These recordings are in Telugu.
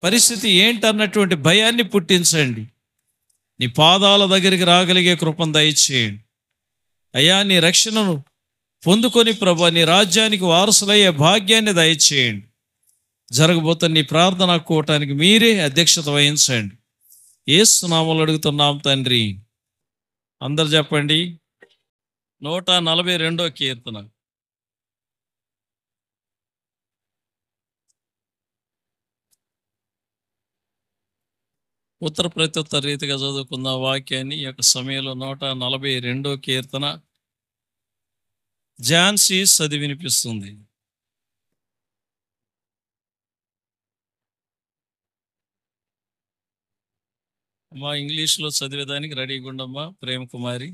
పరిస్థితి ఏంటన్నటువంటి భయాన్ని పుట్టించండి. నీ పాదాల దగ్గరికి రాగలిగే కృపను దయచేయండి అయ్యా. నీ రక్షణను పొందుకొని ప్రభా నీ రాజ్యానికి వారసులయ్యే భాగ్యాన్ని దయచేయండి. జరగబోతున్న నీ ప్రార్థన కూటానికి మీరే అధ్యక్షత వహించండి. యేసు నామములో అడుగుతున్నాం తండ్రి. అందరు చెప్పండి. 142వ కీర్తన. ఉత్తర ప్రత్యుత్తర రీతిగా చదువుకున్న వాక్యాన్ని ఈ యొక్క సమయంలో 142వ కీర్తన ఝాన్సీ చదివి వినిపిస్తుంది. అమ్మా ఇంగ్లీష్లో చదివేదానికి రెడీగా ఉండమ్మా. ప్రేమ కుమారి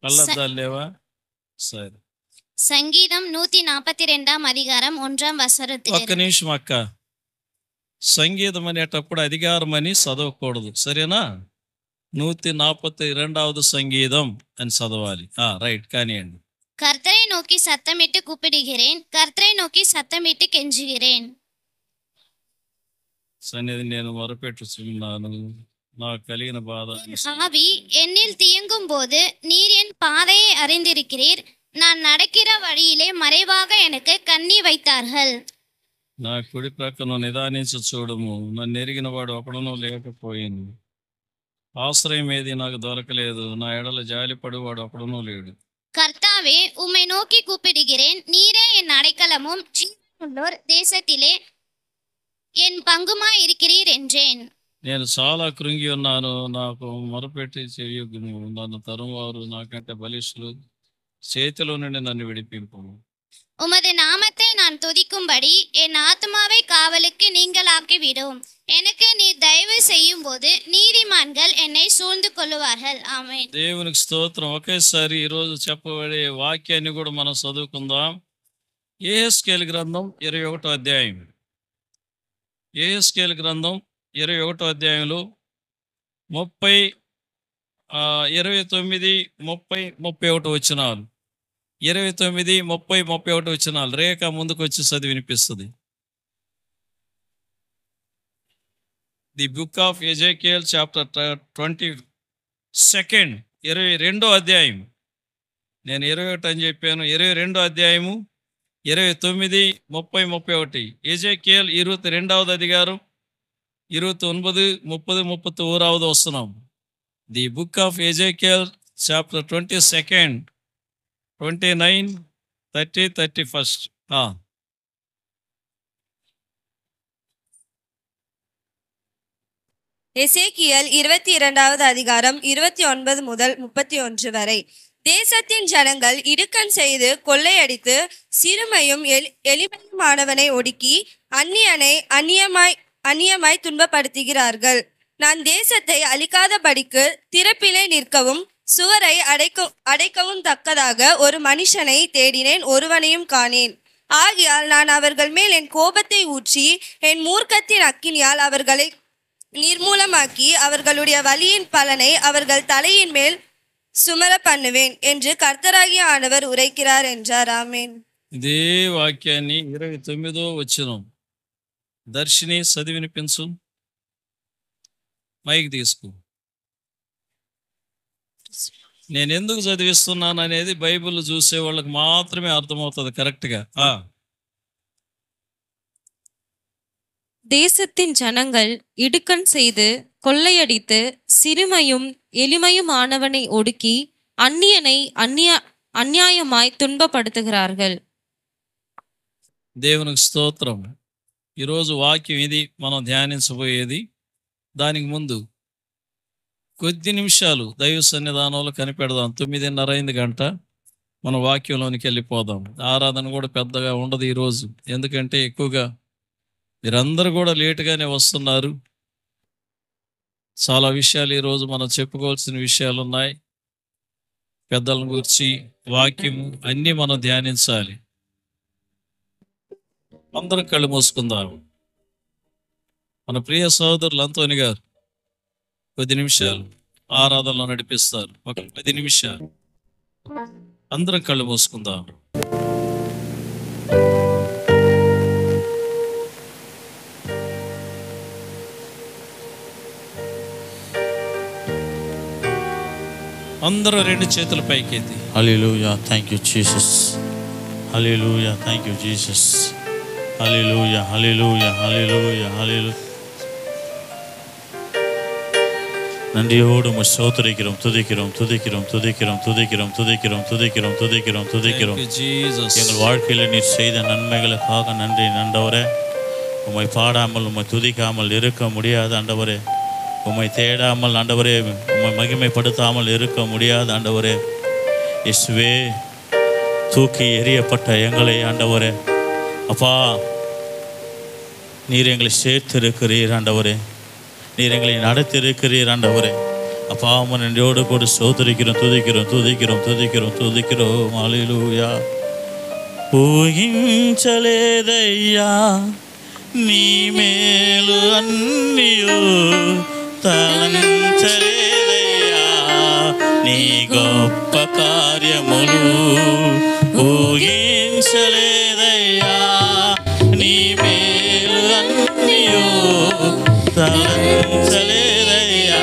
కళ్ళద్దాలు లేవా? సరే. సంగీతం 142 அதிகாரம் 1 வசனத்தில். ఒక్క నిమిషం అక్క. సంగీతం అనేటప్పుడు అధికారం అని చదవకూడదు, సరేనా? 142వ సంగీతం అని చదవాలి. రైట్, కానివ్వండి. கர்த்தரை நோக்கி சத்தமிட்டு கூப்பிடுகிறேன், கர்த்தரை நோக்கி சத்தமிட்டு கெஞ்சுகிறேன். సన్నిధి నేను మొరపెట్టుచున్నాను, నాకు కలిగిన బాధ. ஆவி என்னில் தியங்கும் போது நீர் என் பாதையை அறிந்திருக்கிறீர். நான் நடக்கிற வழியிலே மறைவாக எனக்கு கண்ணி வைத்தார்கள். నా కుడి ప్రక్కను నిదానించి చూడము, నన్ను ఎరిగిన వాడు ఒకడునూ లేకపోయింది. ఆశ్రయం ఏది నాకు దొరకలేదు, నా ఎడల జాలిపడువాడు ఒకడునూ లేడు. கர்த்தாவே உம்மை நோக்கி கூப்பிடுகிறேன், நீரே என் அடைக்கலமும் ஜீவனுள்ளோர் தேசத்திலே என் பங்குமாய் இருக்கிறீர் என்றேன். నేను చాలా కృంగి ఉన్నాను, నాకు మొరపెట్టి చెయ్యొగ్గును. నన్ను తరువారు నాకంటే బలిష్ఠులు, చేతిలో నుండి నన్ను విడిపింపు. உமது நாமத்தை நான் துதிக்கும்படி என் ஆத்மாவை காவலுக்கு நீங்களாக்கி விடும். எனக்கு நீர் தயவு செய்யும் போது நீதிமான்கள் என்னை சூழ்ந்து கொள்ளுவார்கள். ఆమేన్. దేవునికి స్తోత్రం. ఒకేసారి ఈరోజు చెప్పబడే వాక్యాన్ని కూడా మనం చదువుకుందాం. యెహెజ్కేలు గ్రంథం 21వ అధ్యాయం. యెహెజ్కేలు గ్రంథం 21వ అధ్యాయంలో 30, 29, 30, 31 వచనాలు. 29, 30, 31 వచనాలు. రేఖ ముందుకు వచ్చి చదివి వినిపిస్తుంది. The book of Ezekiel chapter 22, 22వ అధ్యాయం. నేను 21 అని చెప్పాను. 22వ అధ్యాయము 29, 30, 31. ఎజెకియల్ 22వ అధికారం 29, 30, 31 వస్తున్నాం. The book of Ezekiel chapter 22, 29, 30, 31. எசேக்கியேல் 22வது அதிகாரம் 29 முதல் 31 வரை. தேசத்தின் ஜனங்கள் இடுக்கண் செய்து கொள்ளையடித்து சிறுமையும் எளிமையுமானவனை ஒடுக்கி அந்நியனை அந்நியமாய் துன்பப்படுத்துகிறார்கள். நான் தேசத்தை அழிக்காதபடிக்கு திறப்பிலே நிற்கவும் சுவரை அடைக்கவும் தக்கதாக ஒரு மனுஷனை தேடினேன், ஒருவனையும் காணேன். ஆகையால் நான் அவர்கள் மேல் என் கோபத்தை ஊற்றி என் மூர்க்கத்தின் அக்கினியால் அவர்களை நிர்மூலமாக்கி அவர்களுடைய வலியின் பலனை அவர்கள் தலையின் மேல் சுமர பண்ணுவேன் என்று கர்த்தராகிய ஆண்டவர் உரைக்கிறார் என்றார். ఆమేన్. ఇదే వాక్యాన్ని 29వ వచనం దర్శిని చదివి వినిపించు. మైక్ తీసుకో. నేను ఎందుకు చదివిస్తున్నాను అనేది బైబిల్ చూసే వాళ్ళకి మాత్రమే అర్థమవుతుంది కరెక్ట్గా. தேசத்தின் ஜனங்கள் இடுக்கண் செய்து கொள்ளையடித்து சிறுமையும் எளிமையுமானவனை ஒடுக்கி அந்நியனை அந்நியாயமாய் துன்பப்படுத்துகிறார்கள். దేవునికి స్తోత్రం. ఈరోజు వాక్యం ఇది మనం ధ్యానించబోయేది. దానికి ముందు కొద్ది నిమిషాలు దైవ సన్నిధానంలో కనిపెడదాం. 9:30 గంట మన వాక్యంలోనికి వెళ్ళిపోదాం. ఆరాధన కూడా పెద్దగా ఉండదు ఈరోజు, ఎందుకంటే ఎక్కువగా మీరందరూ కూడా లేటుగానే వస్తున్నారు. చాలా విషయాలు ఈరోజు మనం చెప్పుకోవాల్సిన విషయాలు ఉన్నాయి. పెద్దలను గురించి వాక్యము అన్నీ మనం ధ్యానించాలి. అందరం కళ్ళు మూసుకుందాం. మన ప్రియ సహోదరులు అంతోని గారు కొద్ది నిమిషాలు ఆరాధనలో నడిపిస్తారు. ఒక 10 నిమిషాలు అందరం కళ్ళు మూసుకుందాం. అందరూ రెండు చేతుల పైకెత్తి hallelujah. Thank you Jesus. Hallelujah. Thank you Jesus. Hallelujah. Hallelujah. Hallelujah. Hallelujah. நன்றியோடு உம்மை ஸ்தோத்திரிக்கிறோம், துதிக்கிறோம், துதிக்கிறோம், துதிக்கிறோம், துதிக்கிறோம், துதிக்கிறோம், துதிக்கிறோம், துதிக்கிறோம், துதிக்கிறோம். எங்கள் வாழ்க்கையில் நீர் செய்த நன்மைகளுக்காக நன்றி ஆண்டவரே. உம்மை பாடாமல் உம்மை துதிக்காமல் இருக்க முடியாது ஆண்டவரே. உம்மை தேடாமல் ஆண்டவரே உம்மை மகிமைப்படுத்தாமல் இருக்க முடியாது ஆண்டவரே. இயேசுவே, தூக்கி எறியப்பட்ட எங்களை ஆண்டவரே அப்பா, நீர் எங்களை சேர்த்திருக்கிறீர் ஆண்டவரே. நீர் எங்களை நடத்திருக்கிறீர் ஆண்டவரே. அப்பா, உம்மை நன்றியோடு கூட ஸ்தோத்திரிக்கிறோம், துதிக்கிறோம், துதிக்கிறோம், துதிக்கிறோம், துதிக்கிறோம். ஹல்லேலூயா. ఊహించలేదయ్యా నీ మేలు అన్నియు, తలంచలేదయ్యా నీ గొప్ప కార్యములు. ఊహించలేదయ్యా నీ మేలు అన్నియు, తలంచలేదయ్యా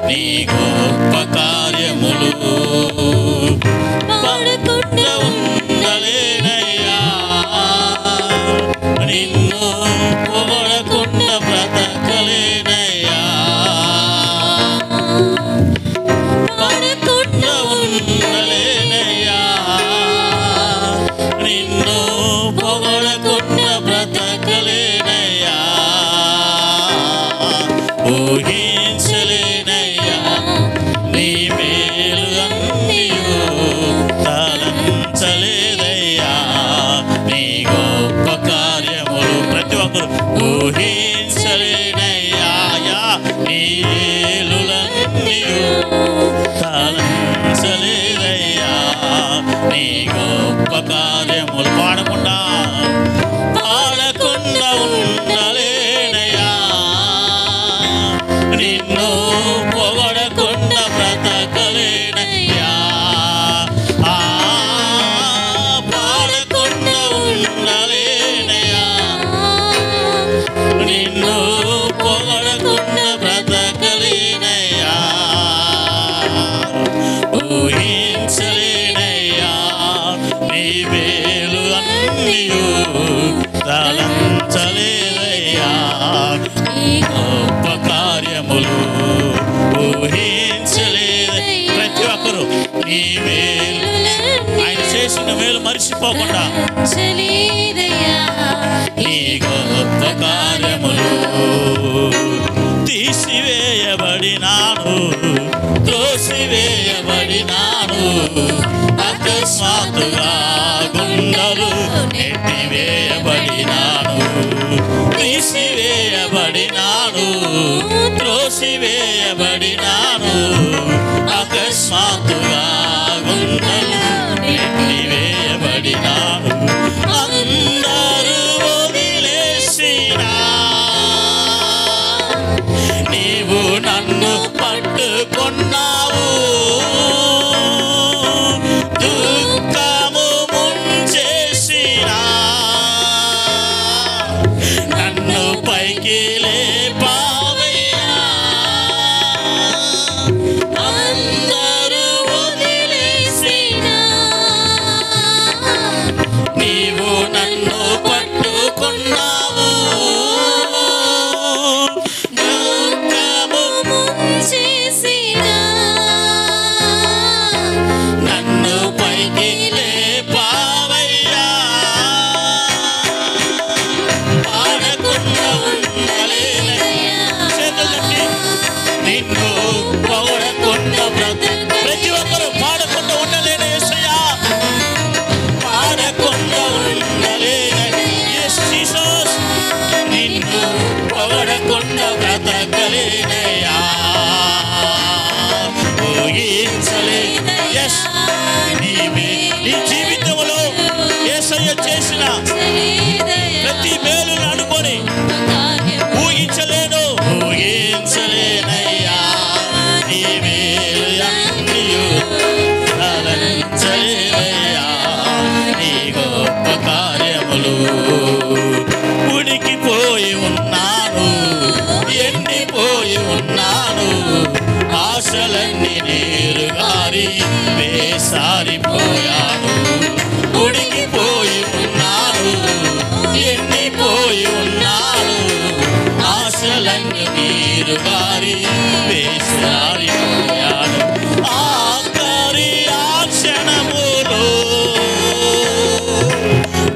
నీ గొప్ప కార్యములు. పాడకుండా ఉండలేనయ్యా, నిన్ను పొగడకుండా బ్రతకలేనయ్యా. పాడకుండా ఉండలేనయ్యా, నిన్ను పొగడకుండా బ్రతకలేనయ్యా. ఊహించలేనయ్యా నీ మేలు అన్నియు, తలంచలేదయ్యా నీ గొప్ప కార్యములు. ప్రతి ఒక్కరు ఊహించలేనయ్యా నీ మేలులన్నీయు, తలంచలేదయ్యా నీ గొప్ప కార్యములు. పాడకుండా పాడకుండా ఉండలేనయ్యా, నిన్ను పొగడకుండా బ్రతకలేనయ్యా. పాడకుండా ఉండలేనయ్యా, నిన్ను పొగడకుండా బ్రతకలేనయ్యా. ఊహించలేనయ్యా నీ మేలు అన్నియు, తలంచలేదయ్యా నీ గొప్ప కార్యములు. ఊహించలేదు. ప్రతి ఒక్కరు నీ మేలు, ఆయన చేసిన మేలు మర్చిపోకుండా నీ గొప్ప కార్యములు. తీసివేయబడినాను, త్రోసివేయబడినాను, అకస్మాత్తుగా గుండెలు నెట్టివేయబడినాను. తీసివేయబడినాను, త్రోసివేయబడినాను, అకస్మాత్తుగా గుండెలు నెట్టివేయబడినాను. అందరూ వదిలేసినా నీవు నన్ను పట్టుకొన్నావు. దుఃఖము ముంచేసినా నన్ను పైకి లేపావయ్యా. అందరూ వదిలేసినా నీవు నన్ను పట్టుకొన్నావు. దుఃఖము ముంచేసినా నన్ను పైకి లేపావయ్యా. పాడకుండా ఉండలేనయ్యా, చేతులెత్తి నిన్ను పొగడకుండా ప్రతి ఒక్కరు పాడకుండా ఉండలేను యేసయ్యా. పాడకుండా ఉండలేనని యేసు జీసస్, నిన్ను పొగడకుండా బ్రతకలేనయ్యా. ఊహించలేనయ్యా నీ జీవితంలో యేసయ్య చేసిన ప్రతి మేలును అనుకొని ఊహించలేను. ఊహించలేనయ్యా నీ మేలు అన్నియు, తలంచలేనయ్యా నీ గొప్ప కార్యములు. ఉడికిపోయి ఉన్నాను, ఎండిపోయి ఉన్నాను, ఆశలన్నీ నీరుగా వారి వేసారిపోయాను, ఉడికిపోయి ఉన్నాను, ఎండిపోయి ఉన్నాను, ఆశలన్నీ నీరు వారి వేసారిపోయాను. ఆఖరి ఆ క్షణములో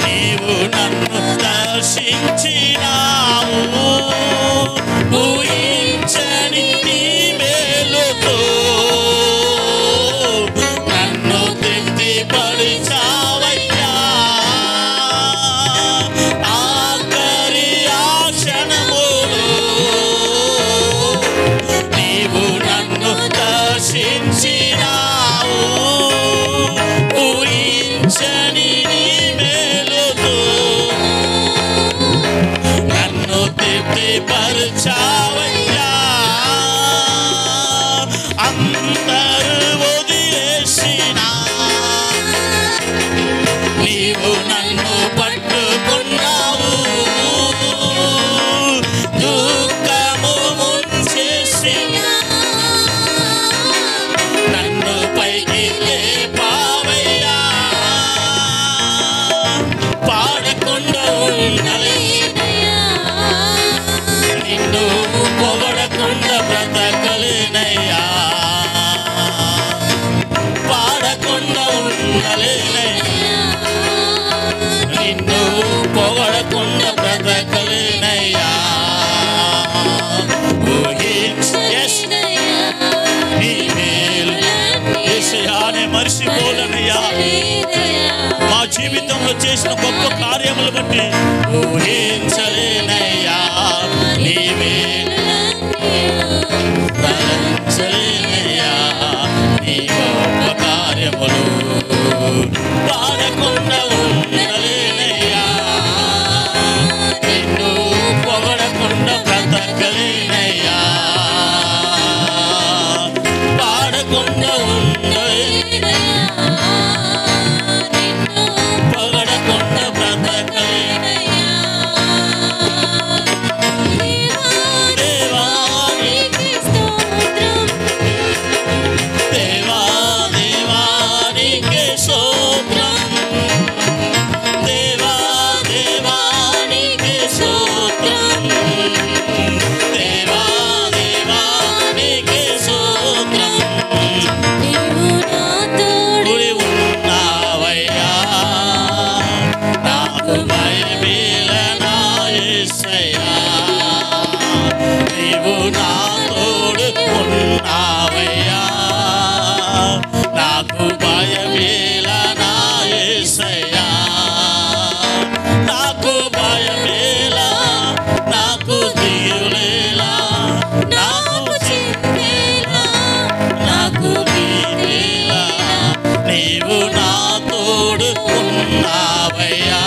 నీవు నన్ను దర్శించినావు, ఊహించని నీ మేలుతో నన్ను తృప్తిపరిచావయ్యా. ఆఖరి ఆ క్షణములో నీవు నన్ను దర్శించినావు, ఊహించని నీ మేలుతో నన్ను తృప్తిపరిచావయ్యా. అందరూ వదిలేసినా నీవు నన్ను పట్టుకున్నావు, దుఃఖము ముంచేసినా నన్ను పైకి లేపావయ్యా. పాడకుండా ఉండలేనయ్యా, నిన్ను పొగడకుండా బ్రతకలేనయ్యా. పాడకుండా ఉండలేనయ్యా, నిన్ను పొగడకుండా బ్రతకలేనయ్యా. నీ మేలు యేసయ్యానే మరిసిపోలేనయ్యా. మా జీవితంలో చేసిన గొప్ప కార్యములు బట్టి ఊహించలేనయ్యా. నీ మేలు తలంచలేనయ్యా. నీ గొప్ప కార్యములు పాడకుండా ఉండలేనయ్యా, నిన్ను పొగడకుండా బ్రతకలేనయ్యా. పాడకుండా ఉండలేనయ్యా, నిన్ను పొగడకుండా బ్రతకలేనయ్యా. దేవా నీకే స్తోత్రం, దేవా దేవా నీకే స్తోత్రం, దేవా దేవా నీకే స్తోత్రం, దేవా దేవా నీకే స్తోత్రం. నీవు నా తోడు ఉన్నావయ్యా, నాకు భయమేలనా యేసయ్యా. నీవు నా తోడు ఉన్నావయ్యా, నాకు భయమేలనా యేసయ్యా. నాకు భయమేలా, నాకు దిగులేలా, నాకు చింతేలా, నాకు భీతిలా. నీవు నా తోడు ఉన్నావయ్యా,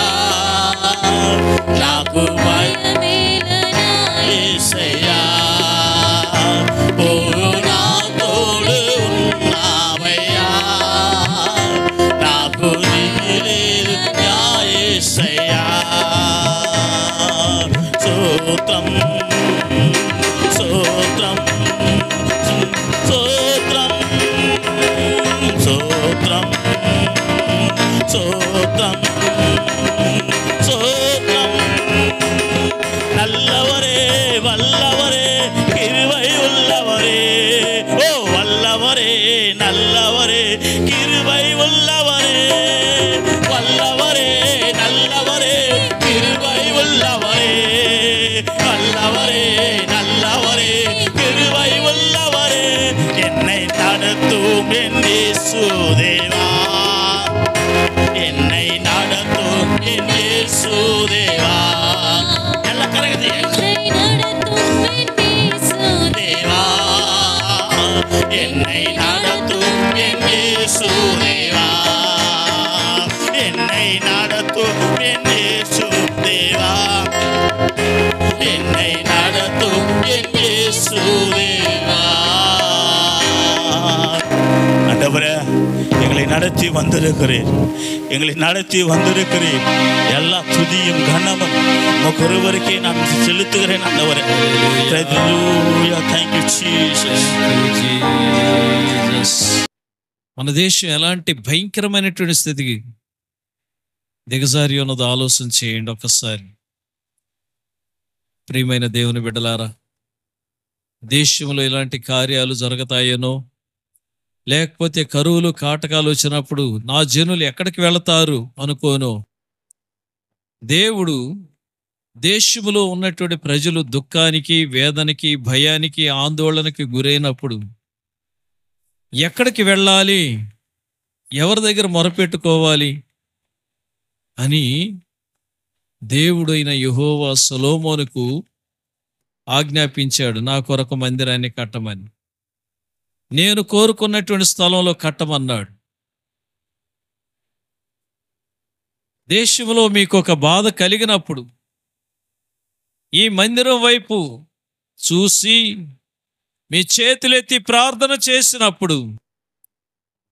నాకు భయమేలనా యేసయ్యా. ఓ నా తోడు ఉన్నావయ్యా, నాకు దిగులేదు నా యేసయ్యా. స్తోత్రం స్తోత్రం స్తోత్రం స్తోత్రం స్తోత్రం స్తోత్రం. నల్లవరే వల్లవరే కిరువై ఉన్నవరే, ఓ వల్లవరే నల్లవరే కిరువై ఉన్నవరే, వల్లవరే నల్లవరే కిరువై ఉన్నవరే, వల్లవరే నల్లవరే కిరువై ఉన్నవరే. என்னை நடத்தும் என் இயேசுதேவா, என்னை நடத்தும் என் இயேசுதேவா. எல்லாம் கரெக்ட். தேவா என்னை நடத்தும் என் இயேசுதேவா, என்னை நடத்தும் என் இயேசுதேவா, என்னை நடத்தும் என் இயேசுதேவா. ஆண்டவரே, எங்களை நடத்தி வந்திருக்கிறீர், எங்களை நடத்தி வந்திருக்கிறீர். எல்லா துதியும் கனமும் உமக்கு ஒருவருக்கே நான் செலுத்துகிறேன் ஆண்டவரே. Hallelujah. Thank you, Jesus. మన దేశం ఎలాంటి భయంకరమైనటువంటి స్థితికి దిగజారి ఉన్నదో ఆలోచన చేయండి ఒక్కసారి. ప్రియమైన దేవుని బిడ్డలారా, దేశంలో ఇలాంటి కార్యాలు జరుగుతాయేనో, లేకపోతే కరువులు కాటకాలు వచ్చినప్పుడు నా జనులు ఎక్కడికి వెళతారు అనుకోను. దేవుడు దేశములో ఉన్నటువంటి ప్రజలు దుఃఖానికి, వేదనకి, భయానికి, ఆందోళనకి గురైనప్పుడు ఎక్కడికి వెళ్ళాలి, ఎవరి దగ్గర మొరపెట్టుకోవాలి అని దేవుడైన యెహోవా సొలొమోనుకు ఆజ్ఞాపించాడు. నా కొరకు మందిరాన్ని కట్టమని, నేను కోరుకున్నటువంటి స్థలంలో కట్టమన్నాడు. దేశంలో మీకు ఒక బాధ కలిగినప్పుడు ఈ మందిరం వైపు చూసి మీ చేతులెత్తి ప్రార్థన చేసినప్పుడు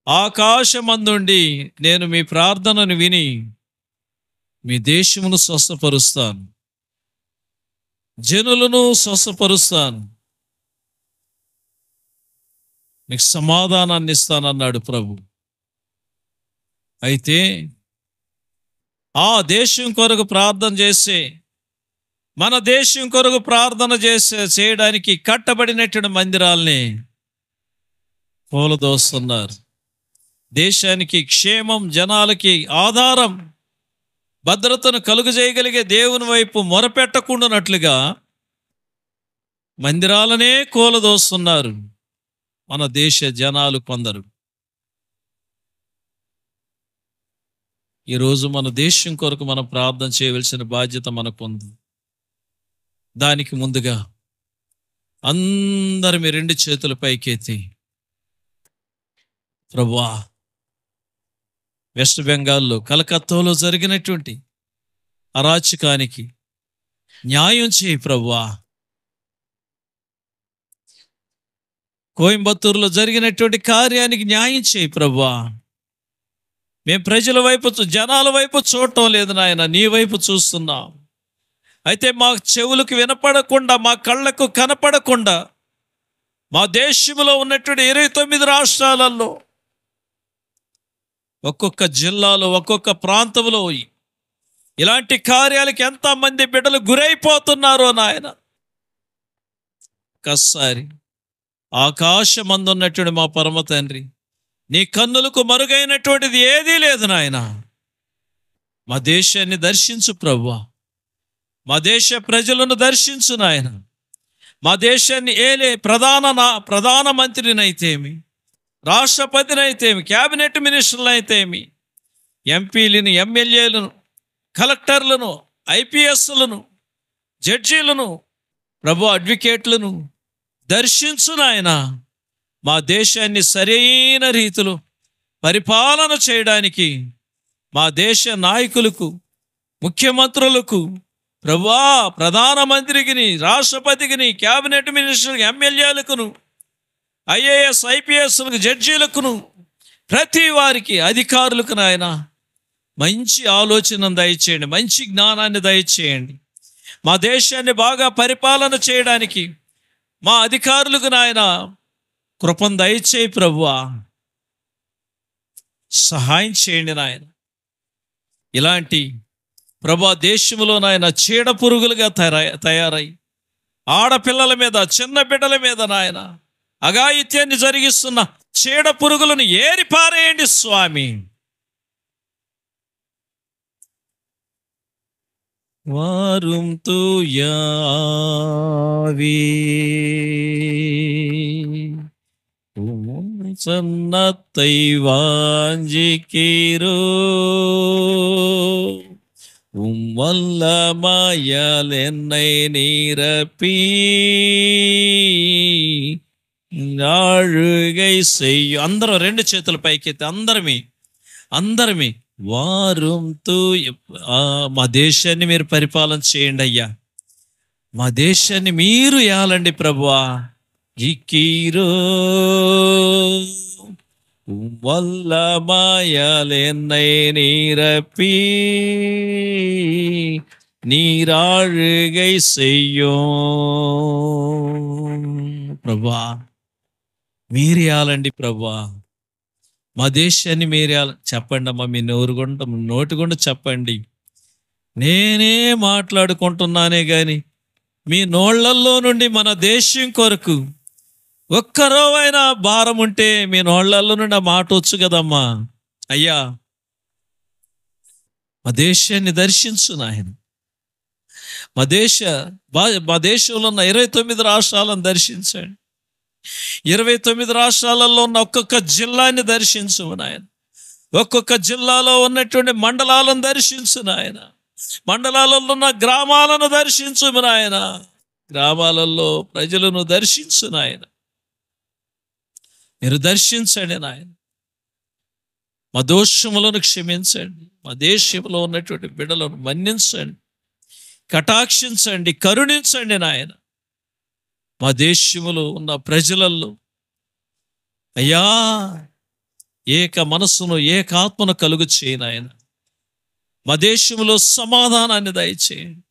ఆకాశమందుండి నేను మీ ప్రార్థనను విని మీ దేశమును స్వస్థపరుస్తాను, జనులను స్వస్థపరుస్తాను, మీకు సమాధానాన్ని ఇస్తానన్నాడు ప్రభు. అయితే ఆ దేశం కొరకు ప్రార్థన చేసే, మన దేశం కొరకు ప్రార్థన చేయడానికి కట్టబడినటువంటి మందిరాల్ని కూలదోస్తున్నారు. దేశానికి క్షేమం, జనాలకి ఆధారం, భద్రతను కలుగజేయగలిగే దేవుని వైపు మొరపెట్టకుండానట్లుగా మందిరాలనే కూలదోస్తున్నారు మన దేశ జనాలు కొందరు. ఈరోజు మన దేశం కొరకు మనం ప్రార్థన చేయవలసిన బాధ్యత మనకుంది. దానికి ముందుగా అందరూ మీ రెండు చేతుల పైకెత్తి, ప్రభువా, వెస్ట్ బెంగాల్లో కలకత్తాలో జరిగినటువంటి అరాచకానికి న్యాయం చేయి ప్రభువా, కోయంబత్తూరులో జరిగినటువంటి కార్యానికి న్యాయం చేయి ప్రభువా. మేము ప్రజల వైపు, జనాల వైపు చూడటం లేదు నాయన, నీ వైపు చూస్తున్నాం. అయితే మా చెవులకు వినపడకుండా, మా కళ్ళకు కనపడకుండా, మా దేశంలో ఉన్నటువంటి 29 రాష్ట్రాలలో ఒక్కొక్క జిల్లాలో, ఒక్కొక్క ప్రాంతంలో ఇలాంటి కార్యాలకి ఎంతమంది బిడ్డలు గురైపోతున్నారో నాయన. ఒక్కసారి ఆకాశమందున్నటువంటి మా పరమ తండ్రి, నీ కన్నులకు మరుగైనటువంటిది ఏదీ లేదు నాయన. మా దేశాన్ని దర్శించు ప్రభువా, మా దేశ ప్రజలను దర్శించు నాయన. మా దేశాన్ని ఏలే ప్రధానమంత్రినైతేమి, రాష్ట్రపతినైతేమి, క్యాబినెట్ మినిస్టర్లైతేమి, ఎంపీలను, ఎమ్మెల్యేలను, కలెక్టర్లను, ఐపీఎస్లను, జడ్జీలను, ప్రభు అడ్వకేట్లను దర్శించు నాయన. మా దేశాన్ని సరైన రీతిలో పరిపాలన చేయడానికి మా దేశ నాయకులకు, ముఖ్యమంత్రులకు, ప్రభువా, ప్రధానమంత్రికి, రాష్ట్రపతికి, క్యాబినెట్ మినిస్టర్కి, ఎమ్మెల్యేలకును, ఐఏఎస్ ఐపీఎస్లకు, జడ్జీలకును, ప్రతి వారికి, అధికారులకు నాయన మంచి ఆలోచన దయచేయండి, మంచి జ్ఞానాన్ని దయచేయండి. మా దేశాన్ని బాగా పరిపాలన చేయడానికి మా అధికారులకు నాయన కృపను దయచేయి ప్రభువా, సహాయం చేయండి నాయన. ఇలాంటి ప్రభా దేశంలో నాయన చీడ పురుగులుగా తయారై ఆడపిల్లల మీద, చిన్న బిడ్డల మీద నాయన అఘాయిత్యాన్ని జరిగిస్తున్న చీడ పురుగులను ఏరి పారేయండి స్వామి. వారుం తూయావి சன்னத்தை வாஞ்சிக்கிறோ வல்லமையால் என்னை நிரப்பி ఆళ్ళుగై చెయ్యు. అందరూ రెండు చేతుల పైకెత్తి అందరమే వారుంతూ మా దేశాన్ని మీరు పరిపాలన చేయండి అయ్యా. మా దేశాన్ని మీరు ఏలండి ప్రభువా. జికీరో వల్లమాయాల్ என்னை நிரப்பி நீராழுகை செய்யும். ప్రభువా మీరు ఏలండి ప్రభువా. మా దేశాన్ని మీరే చెప్పండి అమ్మా, మీ నోటి గుండా చెప్పండి. నేనే మాట్లాడుకుంటున్నానే కానీ మీ నోళ్లల్లో నుండి మన దేశం కొరకు ఒక్కరోవైనా భారం ఉంటే మీ నోళ్లల్లో నుండి ఆ మాట వచ్చు కదమ్మా. అయ్యా, మా దేశాన్ని దర్శించు నాయన. మా దేశంలో ఉన్న 29 రాష్ట్రాలను దర్శించండి. 29 రాష్ట్రాలలో ఉన్న ఒక్కొక్క జిల్లాని దర్శించు నాయన. ఒక్కొక్క జిల్లాలో ఉన్నటువంటి మండలాలను దర్శించు నాయన. మండలాలలో ఉన్న గ్రామాలను దర్శించు నాయన. గ్రామాలలో ప్రజలను దర్శించు నాయన. మీరు దర్శించండి నాయన. మా దోషములను క్షమించండి. మా దేశంలో ఉన్నటువంటి బిడ్డలను మన్నించండి, కటాక్షించండి, కరుణించండి నాయన. మా దేశములో ఉన్న ప్రజలలో అయ్యా ఏక మనస్సును ఏకాత్మను కలుగు చేయి నాయన. మా దేశంలో సమాధానాన్ని దయచేయండి.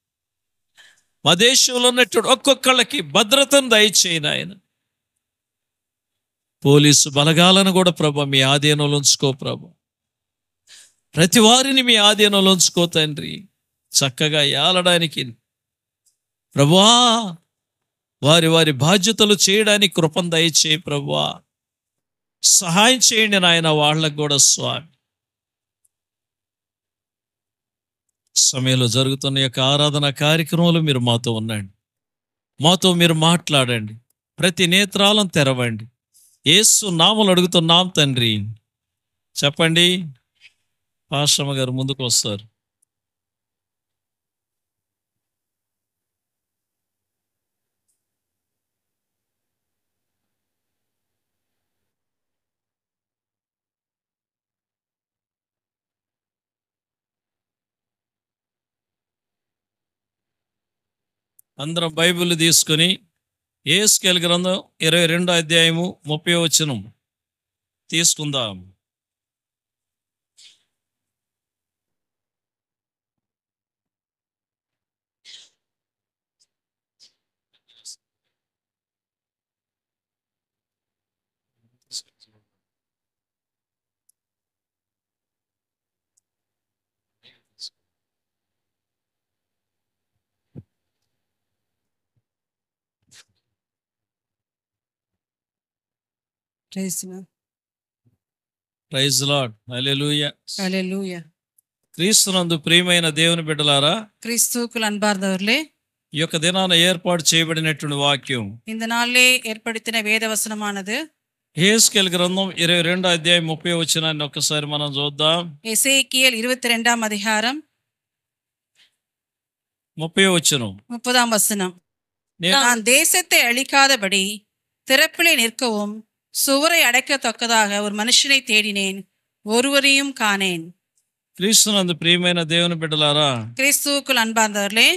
మా దేశంలో ఉన్నటువంటి ఒక్కొక్కళ్ళకి భద్రతను దయచేయి నాయన. పోలీసు బలగాలను కూడా ప్రభు మీ ఆధీనంలో ఉంచుకో ప్రభు. ప్రతి వారిని మీ ఆధీనంలో ఉంచుకో తండ్రి. చక్కగా ఏలడానికి ప్రభువా, వారి వారి బాధ్యతలు చేయడానికి కృపను దయచేయి ప్రభువా. సహాయం చేయండి నాయన వాళ్ళకు కూడా స్వామి. సమయంలో జరుగుతున్న యొక్క ఆరాధన కార్యక్రమంలో మీరు మాతో ఉండండి. మాతో మీరు మాట్లాడండి. ప్రతి నేత్రాలను తెరవండి. యేసు నామములో అడుగుతున్నాం తండ్రి. చెప్పండి. పాశ్రమ గారు ముందుకు వస్తారు. అందరం బైబిల్ తీసుకొని యెహెజ్కేలు గ్రంథం 22వ అధ్యాయము 30వ వచనం తీసుకుందాం. Praise Lord. హల్లెలూయా. ஹalleluya. క్రీస్తునందు ప్రియమైన దేవుని బిడ్డలారా, கிறிஸ்துவுக்குள் அன்பார்ந்தவர்களே, ఈ యొక్క దినాన ఏర్పాటు చేయబడినటువంటి వాక్యం இந்த நாளிலே ஏற்படுத்தின வேத வசனமானது యెహెజ్కేలు గ్రంథం 22వ అధ్యాయం 30వ వచనాన్ని ఒక్కసారి మనం చూద్దాం. எசேக்கியேல் 22ஆம் அதிகாரம் 30వ వచనం. 30ஆம் வசனம். నేను நான் தேசத்தை அழிக்காதபடி திறப்பிலே நிற்கவும் சுவரை அடைக்கத்தக்கதாக ஒரு மனுஷனை தேடினேன், ஒருவரையும் காணேன். క్రీస్తునందు ప్రియమైన దేవుని బిడ్డలారా, கிறிஸ்துவுக்குள் அன்பார்ந்தவர்களே,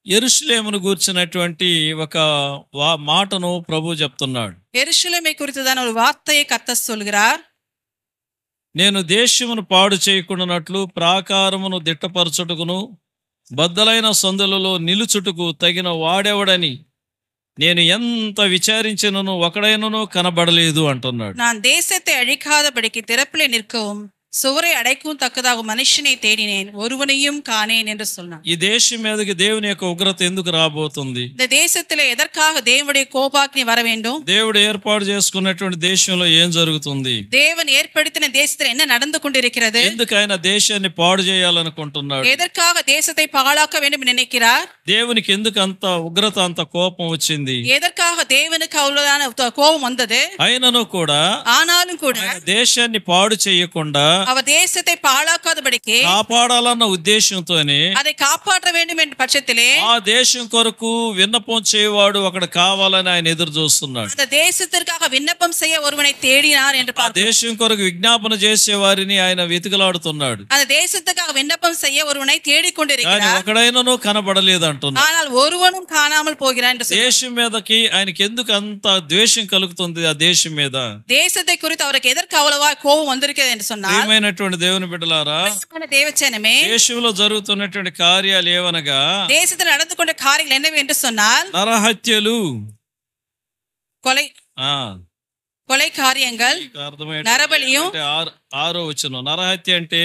యెరూషలేమును గూర్చినటువంటి ఒక మాటను ప్రభు చెప్తున్నాడు. எருசலேமை குறித்துதான் ஒரு வார்த்தையை கர்த்தர் சொல்கிறார். నేను దేశమును పాడు చేయకుండానట్లు ప్రాకారమును దిట్టపరచుటకును బద్దలైన సందులలో నిలుచుటకు తగిన వాడెవడని నేను ఎంత విచారించినను ఒకడైనను కనబడలేదు అంటున్నాడు. நான் தேசத்தை அழிக்காதபடிக்கு திறப்பிலே நிற்கவும் சுவரை அடைக்கும் தக்கதாக மனுஷனை தேடினேன், ஒருவனையும் காணேன் என்று சொன்னான். ఈ దేశం మీదకి దేవుని యొక్క ఉగ్రత ఎందుకు రాబోతుంది? இந்த தேசத்திலே எதற்காக தேவனுடைய கோபாக்னி வர வேண்டும்? దేవుడు ఏర్పాటు చేసుకున్నటువంటి దేశంలో ఏం జరుగుతుంది? தேவன் ஏற்படுத்தின தேசத்தில் என்ன நடந்து கொண்டிருக்கிறது? ఎందుకు ఆయన దేశాన్ని పాడు చేయాలనుకుంటున్నాడు? எதற்காக தேசத்தை பாழாக்க வேண்டும் என்று நினைக்கிறார்? దేవునికి ఎందుకు అంత ఉగ్రత, అంత కోపం వచ్చింది? எதற்காக தேவனுக்கு அவ்வளவுதான கோபம் வந்தது? అయినను కూడా ஆனாலும் கூட ఆయన దేశాన్ని పాడు చేయకుండా அவர் தேசத்தை பாழாக்காதபடிக்கு కాపాడాలన్న ఉద్దేశంతోనే அதை కాపాற்ற வேண்டும் என்ற పక్షத்திலே ఆ దేశం కొరకు విన్నపం చేయవాడు ఒకడు కావాలని ఆయన ఎదురు చూస్తున్నాడు. அந்த தேசத்திற்காக விண்ணப்பம் செய்ய ஒருவனை தேடினார் என்று ఆ பார்க்கிறோம். దేశం కొరకు విజ్ఞాపన చేసే వారిని ఆయన వెతుకులాడుతున్నాడు. அந்த தேசத்துக்காக விண்ணப்பம் செய்ய ஒருவனை కానీ தேடிக்கொண்டிருக்கிறார். ఒకడైనను కనబడలేదు అంటున్నాడు. ஆனால் ஒருவனும் காணாமல் போகிறான் என்று சொல்கிறார். దేశం మీదకి ఆయనకి ఎందుకు అంత ద్వేషం కలుగుతుంది? ఆ దేశం మీద தேசத்தை குறித்து அவருக்கு எதற்கு அவ்வளவா கோபம் வந்திருக்கிறது என்று சொன்னால், ప్రియమైనటువంటి దేవుని బిడ్డలారా, தேவச்சனமே, దేశంలో జరుగుతున్నటువంటి కార్యాలు ఏవనగా தேசத்தில் நடந்து கொண்ட காரியங்கள் என்னவென்று சொன்னால், నరహత్యలు, கொலை, கொலை காரியங்கள், நரபலியும். ఆరో వచనం. నరహత్య అంటే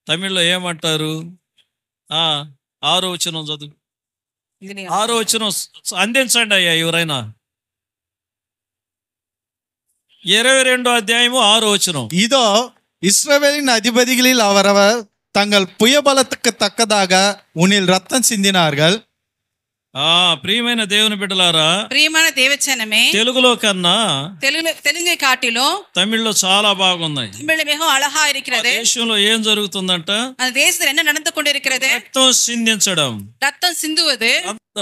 తమిళ్లో ఏమంటారు? ఆరో వచనం చదువు. ఆరో వచనం అందించండి అయ్యా ఎవరైనా. 22వ అధ్యాయము 6వ వచనం. இதோ இஸ்ரவேலின் அதிபதிகளில் அவரவர் தங்கள் புயபலத்துக்கு தக்கதாக உன்னில் ரத்தம் சிந்தினார்கள். ప్రియమైన దేవుని బిడ్డలారా, ప్రియమైన దేవచనమే, తెలుగులో కన్నా తెలుగు కాటిలో తమిళ్లో చాలా బాగున్నాయి. తమిళ మిகவும் అழகா இருக்கிறது. దేశంలో ఏం జరుగుతుందంట? அந்த தேசத்தில் என்ன நடந்து கொண்டிருக்கிறது? రక్తం సిందించడం. రక్తం సిందుவது.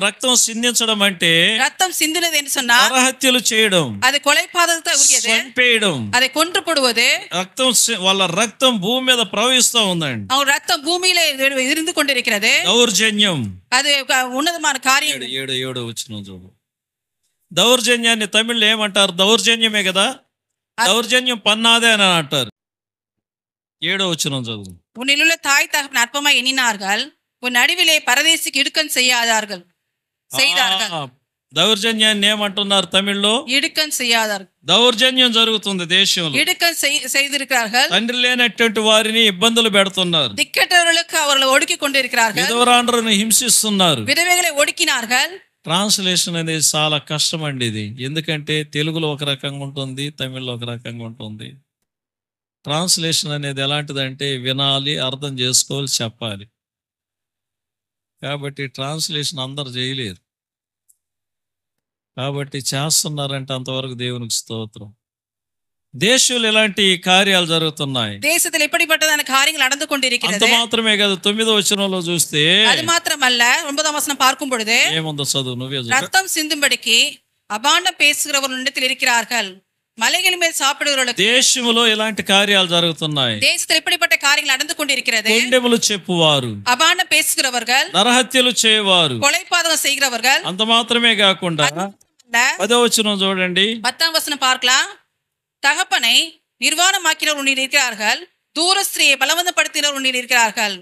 రక్తం సిందించడం అంటే రక్తం సిందినది என்று சொன்னால் నరహత్యలు చేయడం, అది కొலை పాదకத்தை ఉరియது, చంపేయడం, అది కొంట్రు పోடுவது. రక్తం వాళ్ళ రక్తం భూమి మీద ప్రవహిస్తూ ఉందండి. அவங்க ரத்தம் பூமியிலே இருந்து கொண்டிருக்கிறது. దౌర్జన్యం, అది ఉన్నతమైన కార్యం. 7వ వచనం చూడు. దౌర్జన్యాన్ని తమిళ్లో ఏమంటారు? దౌర్జన్యమే కదా. దౌర్జన్యం పన్నాదే అని అంటారు. 7వ వచనం చదువు. உன்னிலுள்ள தாய் தகப்பன் அற்பமாய் எண்ணினார்கள், உன் நடுவிலே பரதேசிக்கு இடுக்கன் செய்தார்கள். దౌర్జన్యాన్ని ఏమంటున్నారు తమిళ్లో? ఇడుకన్ செய்யாதார்கள். దౌర్జన్యం జరుగుతుంది దేశంలో. ఇడుకన్ செய்திருக்கிறார்கள். తండ్రి లేనటువంటి వారిని ఇబ్బందులు పెడుతున్నారు. దిక్కటవர்களுக்கு அவர்களை ஒடுக்கி கொண்டிருக்கிறார்கள். విధవరాండ్రులను హింసిస్తున్నారు. విధవகளை ஒடுக்கினார்கள். ట్రాన్స్లేషన్ అనేది చాలా కష్టం అండి ఇది. ఎందుకంటే తెలుగులో ఒక రకంగా ఉంటుంది, తమిళ్లో ఒక రకంగా ఉంటుంది. ట్రాన్స్లేషన్ అనేది ఎలాంటిదంటే వినాలి, అర్థం చేసుకోవాలి, చెప్పాలి. కాబట్టి ట్రాన్స్లేషన్ అందరు చేయలేరు. కాబట్టి చేస్తున్నారంటే అంతవరకు దేవునికి స్తోత్రం. దేశంలో ఇలాంటి కార్యాలు జరుగుతున్నాయి. దేశத்தில் இப்படிப்பட்டதான காரியங்கள் நடந்து கொண்டிருக்கிறது. అంత మాత్రమే కాదు, 9వ వచనంలో చూస్తే అది మాత్రమల్ల 9వ వచనం பார்க்கும் பொழுது ఏముందో చదువు, నువ్వే చదువు. రక్తం సిందుம்படிக்கு అబాండం பேசுகிறவர்களிடத்தில் இருக்கிறார்கள், மலைகள் மேல் சாப்பிடுகிறவர்களுக்கு. దేశంలో ఇలాంటి కార్యాలు జరుగుతున్నాయి. దేశத்தில் இப்படிப்பட்ட காரியங்கள் நடந்து கொண்டிருக்கிறது. కొండెములు చెప్పువారు, అబాండం பேசுகிறவர்கள், నరహత్యలు చేయవారు, கொலைபாதகம் செய்கிறவர்கள். అంత మాత్రమే కాకుండా 10వ వచనం చూడండి. 10వ వచనం பார்க்கலாம். தகப்பனை நிர்வாணமாக்கினவர் உன்னில் இருக்கிறார்கள், దూర స్త్రీயை బలవంతపడుతున్నవారు ఉన్ని இருக்கிறார்கள்.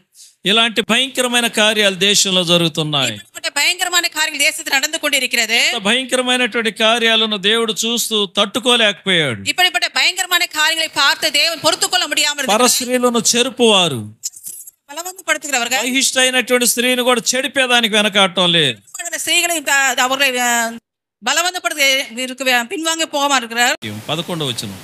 ఇలాంటి భయంకరమైన కార్యాలు దేశంలో జరుగుతున్నాయి. భయంకరమైన కార్యాలు దేశంలో நடந்து கொண்டிருக்கிறது. భయంకరమైనటువంటి కార్యాలను దేవుడు చూస్తూ తట్టుకోలేకపోయాడు. இப்படிப்பட்ட பயங்கரமான காரியங்களை பார்த்து தேவன் பொறுத்துக்கொள்ள முடியாமல் இருக்கிறார். పరస్త్రీలను చెరుపువారు, బలవంతపడుతున్నవர்கள், బహిష్ఠైనటువంటి స్త్రీని కూడా చెడిపేదానికి వెనకాడటం లేదు. స్త్రీகளை அவர்களை பலவந்தப்படுத்த பின்வாங்க போகாம இருக்கிறார். 11వ వచనం.